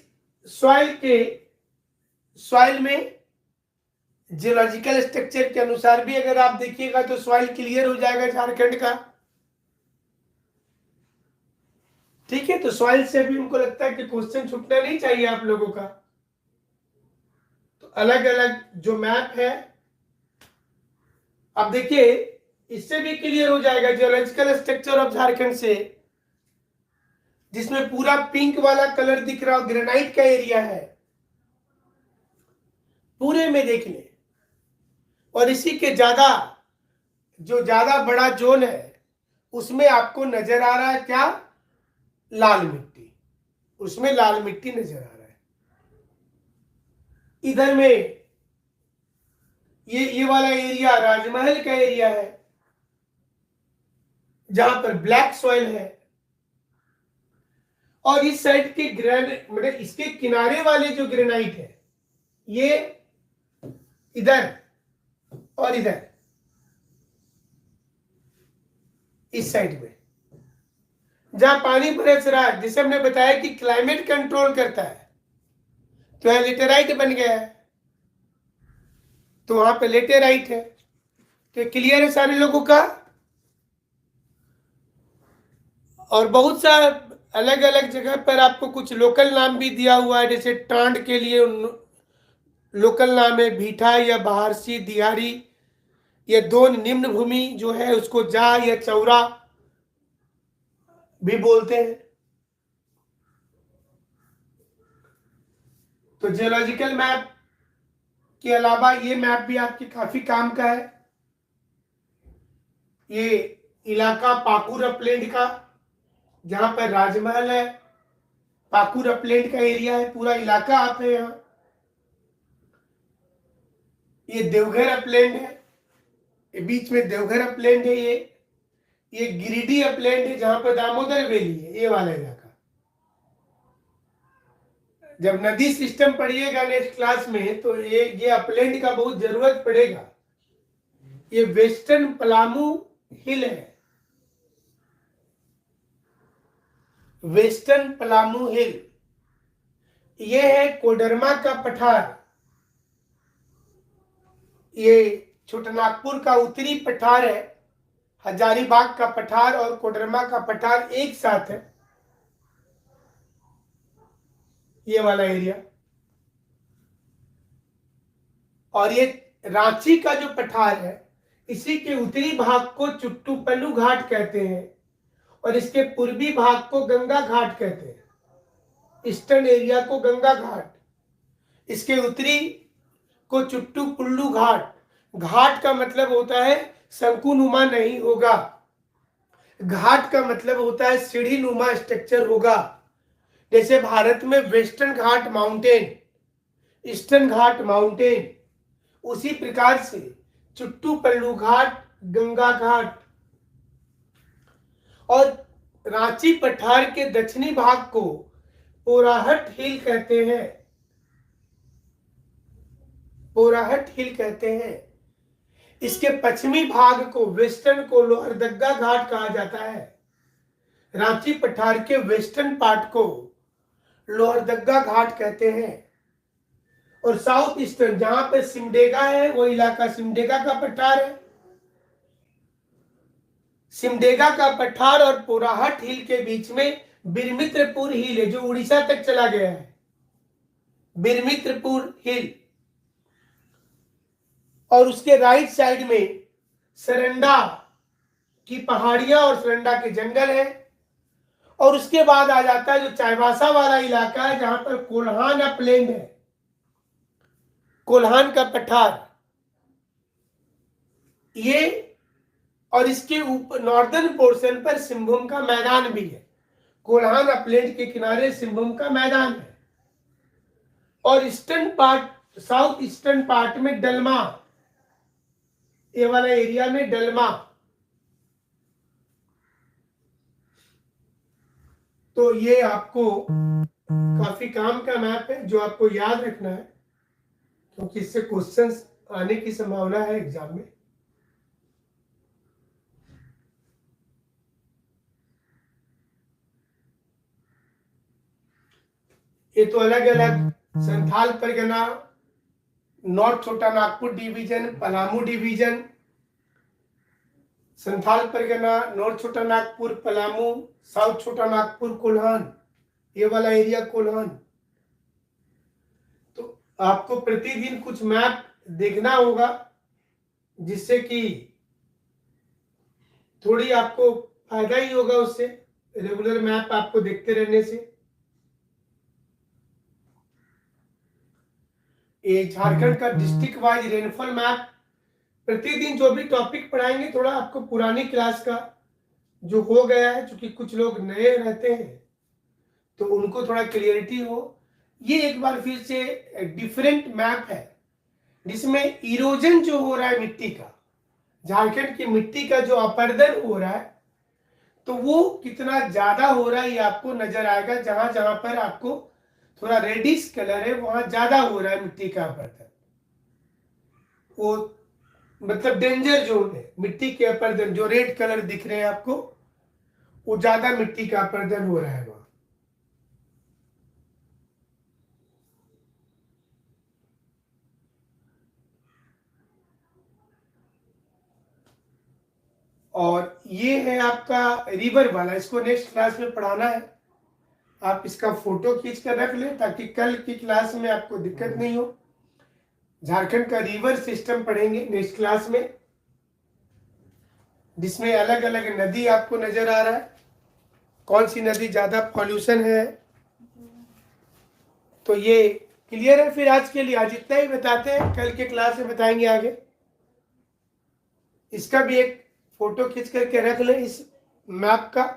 सॉइल में जियोलॉजिकल स्ट्रक्चर के अनुसार भी अगर आप देखिएगा तो सॉइल क्लियर हो जाएगा झारखंड का. ठीक है, तो सॉइल से भी उनको लगता है कि क्वेश्चन छूटना नहीं चाहिए आप लोगों का. तो अलग अलग जो मैप है, अब देखिए, इससे भी क्लियर हो जाएगा जियोलॉजिकल स्ट्रक्चर ऑफ झारखंड से, जिसमें पूरा पिंक वाला कलर दिख रहा हो, ग्रेनाइट का एरिया है, पूरे में देख ले. और इसी के ज्यादा बड़ा जोन है, उसमें आपको नजर आ रहा है क्या? लाल मिट्टी. उसमें लाल मिट्टी नजर आ रहा है. इधर में ये वाला एरिया राजमहल का एरिया है, जहां पर ब्लैक सॉइल है. और इस साइड के मतलब इसके किनारे वाले जो ग्रेनाइट है, ये इधर और इधर, इस साइड में जहां पानी बरस रहा है, जिसे हमने बताया कि क्लाइमेट कंट्रोल करता है, तो यहां लेटेराइट बन गया है, तो वहां पे लेटेराइट है. तो क्लियर है सारे लोगों का. और बहुत सा अलग अलग जगह पर आपको कुछ लोकल नाम भी दिया हुआ है. जैसे टांड के लिए लोकल नाम है भीठा या बहारसी, दिहारी. ये दोन निम्न भूमि जो है उसको जा या चौरा भी बोलते हैं. तो जियोलॉजिकल मैप के अलावा ये मैप भी आपके काफी काम का है. ये इलाका पाकुर अपलैंड का, जहां पर राजमहल है, पाकुर अपलैंड का एरिया है, पूरा इलाका आप है यहाँ. ये देवघर अपलैंड है, ये बीच में देवघर अपलैंड है. ये गिरिडीह अपलैंड है, जहां पर दामोदर वैली है, ये वाला इलाका. जब नदी सिस्टम पढ़िएगा नेक्स्ट क्लास में, तो ये अपलैंड का बहुत जरूरत पड़ेगा. ये वेस्टर्न पलामू हिल है, वेस्टर्न पलामू हिल. ये है कोडरमा का पठार. ये छोटानागपुर का उत्तरी पठार है. हजारीबाग का पठार और कोडरमा का पठार एक साथ है, ये वाला एरिया. और ये रांची का जो पठार है, इसी के उत्तरी भाग को चुट्टूपल्लू घाट कहते हैं, और इसके पूर्वी भाग को गंगा घाट कहते हैं. ईस्टर्न एरिया को गंगा घाट, इसके उत्तरी को चुट्टू पुल्लू घाट। घाट का मतलब होता है शंकुनुमा नहीं होगा, घाट का मतलब होता है सीढ़ी नुमा स्ट्रक्चर होगा। जैसे भारत में वेस्टर्न घाट माउंटेन, ईस्टर्न घाट माउंटेन, उसी प्रकार से चुट्टू पल्लू घाट, गंगा घाट। और रांची पठार के दक्षिणी भाग को पोराहट हिल कहते हैं, पोराहट हिल कहते हैं। इसके पश्चिमी भाग को, वेस्टर्न को लोहरदग्गा घाट कहा जाता है। रांची पठार के वेस्टर्न पार्ट को लोहरदग्गा घाट कहते हैं। और साउथ ईस्टर्न, जहां पे सिमडेगा है वो इलाका सिमडेगा का पठार है। सिमडेगा का पठार और पोराहट हिल के बीच में बिरमित्रपुर हिल है, जो उड़ीसा तक चला गया है, बिरमित्रपुर हिल। और उसके राइट साइड में सरंडा की पहाड़ियां और सरंडा के जंगल है। और उसके बाद आ जाता है जो चाईबासा वाला इलाका है, जहां पर कोल्हान अपलैंड है, कोल्हान का पठार ये। और इसके ऊपर नॉर्दर्न पोर्शन पर सिंहभूम का मैदान भी है। कोल्हान अपलैंड के किनारे सिंहभूम का मैदान है। और eastern part, south eastern part में डलमा, ये वाला एरिया में डलमा। तो ये आपको काफी काम का मैप है जो आपको याद रखना है, क्योंकि इससे क्वेश्चंस आने की संभावना है एग्जाम में। ये तो अलग अलग संथाल परगना, नॉर्थ छोटा Nagpur division, Palamu division, Santhal Pargana, north छोटा नागपुर, पलामू, साउथ छोटा नागपुर, कोल्हान, ये वाला एरिया कोल्हान। तो आपको प्रतिदिन कुछ मैप देखना होगा, जिससे कि थोड़ी आपको फायदा ही होगा उससे, रेगुलर मैप आपको देखते रहने से। ये झारखंड का डिस्ट्रिक्ट वाइज रेनफॉल मैप, प्रतिदिन जो भी टॉपिक पढ़ाएंगे थोड़ा आपको पुरानी क्लास का जो हो गया है, क्योंकि कुछ लोग नए रहते हैं तो उनको थोड़ा क्लियरिटी हो। ये एक बार फिर से डिफरेंट मैप है, जिसमें इरोजन जो हो रहा है मिट्टी का, झारखंड की मिट्टी का जो अपर्दन हो रहा है, तो वो कितना ज्यादा हो रहा है ये आपको नजर आएगा। जहां जहां पर आपको थोड़ा रेडिश कलर है वहां ज्यादा हो रहा है मिट्टी का अपर्दन, वो मतलब डेंजर जोन है। मिट्टी के अपर्दन जो रेड कलर दिख रहे हैं आपको, वो ज्यादा मिट्टी का अपर्दन हो रहा है वहां। और ये है आपका रिवर वाला, इसको नेक्स्ट क्लास में पढ़ाना है। आप इसका फोटो खींच कर रख लें ताकि कल की क्लास में आपको दिक्कत नहीं हो। झारखंड का रिवर सिस्टम पढ़ेंगे नेक्स्ट क्लास में, जिसमें अलग अलग नदी आपको नजर आ रहा है, कौन सी नदी ज्यादा पॉल्यूशन है। तो ये क्लियर है। फिर आज के लिए आज इतना ही बताते हैं, कल के क्लास में बताएंगे आगे। इसका भी एक फोटो खींच करके रख लें इस मैप का।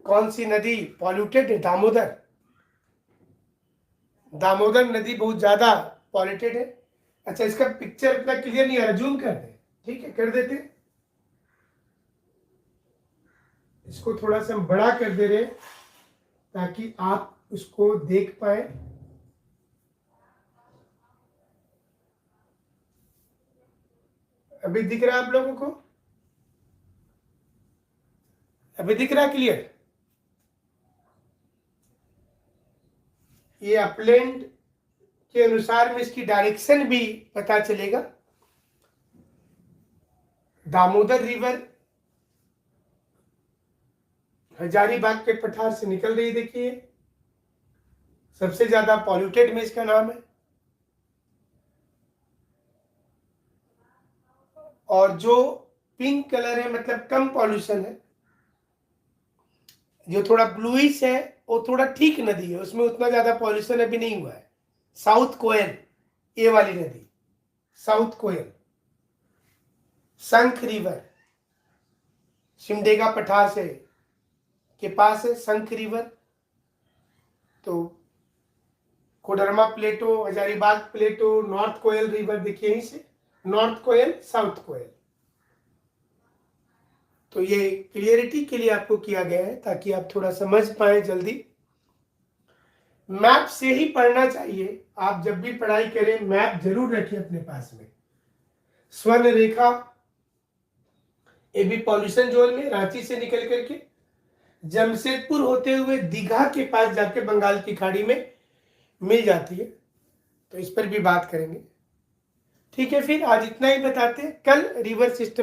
कौन सी नदी पॉल्यूटेड है? दामोदर, दामोदर नदी बहुत ज्यादा पॉल्यूटेड है। अच्छा, इसका पिक्चर इतना क्लियर नहीं आ रहा, जूम कर दे। ठीक है, कर देते। इसको थोड़ा सा हम बड़ा कर दे रहे ताकि आप उसको देख पाए। अभी दिख रहा है आप लोगों को? अभी दिख रहा है क्लियर? ये अपलैंड के अनुसार में इसकी डायरेक्शन भी पता चलेगा। दामोदर रिवर हजारीबाग के पठार से निकल रही, देखिए सबसे ज्यादा पॉल्यूटेड में इसका नाम है। और जो पिंक कलर है मतलब कम पॉल्यूशन है, जो थोड़ा ब्लूइश है वो थोड़ा ठीक नदी है, उसमें उतना ज्यादा पॉल्यूशन अभी नहीं हुआ है। साउथ कोयल, ये वाली नदी साउथ कोयल। शंख रिवर सिमडेगा पठार से के पास है शंख रिवर। तो कोडरमा प्लेटो, हजारीबाग प्लेटो, नॉर्थ कोयल रिवर देखिए यहीं से, नॉर्थ कोयल साउथ कोयल। तो ये क्लियरिटी के लिए आपको किया गया है ताकि आप थोड़ा समझ पाए जल्दी। मैप से ही पढ़ना चाहिए, आप जब भी पढ़ाई करें मैप जरूर रखिए अपने पास में। स्वर्ण रेखा ये भी पॉल्यूशन जोन में रांची से निकल करके जमशेदपुर होते हुए दीघा के पास जाके बंगाल की खाड़ी में मिल जाती है, तो इस पर भी बात करेंगे। ठीक है, फिर आज इतना ही बताते हैं, कल रिवर सिस्टम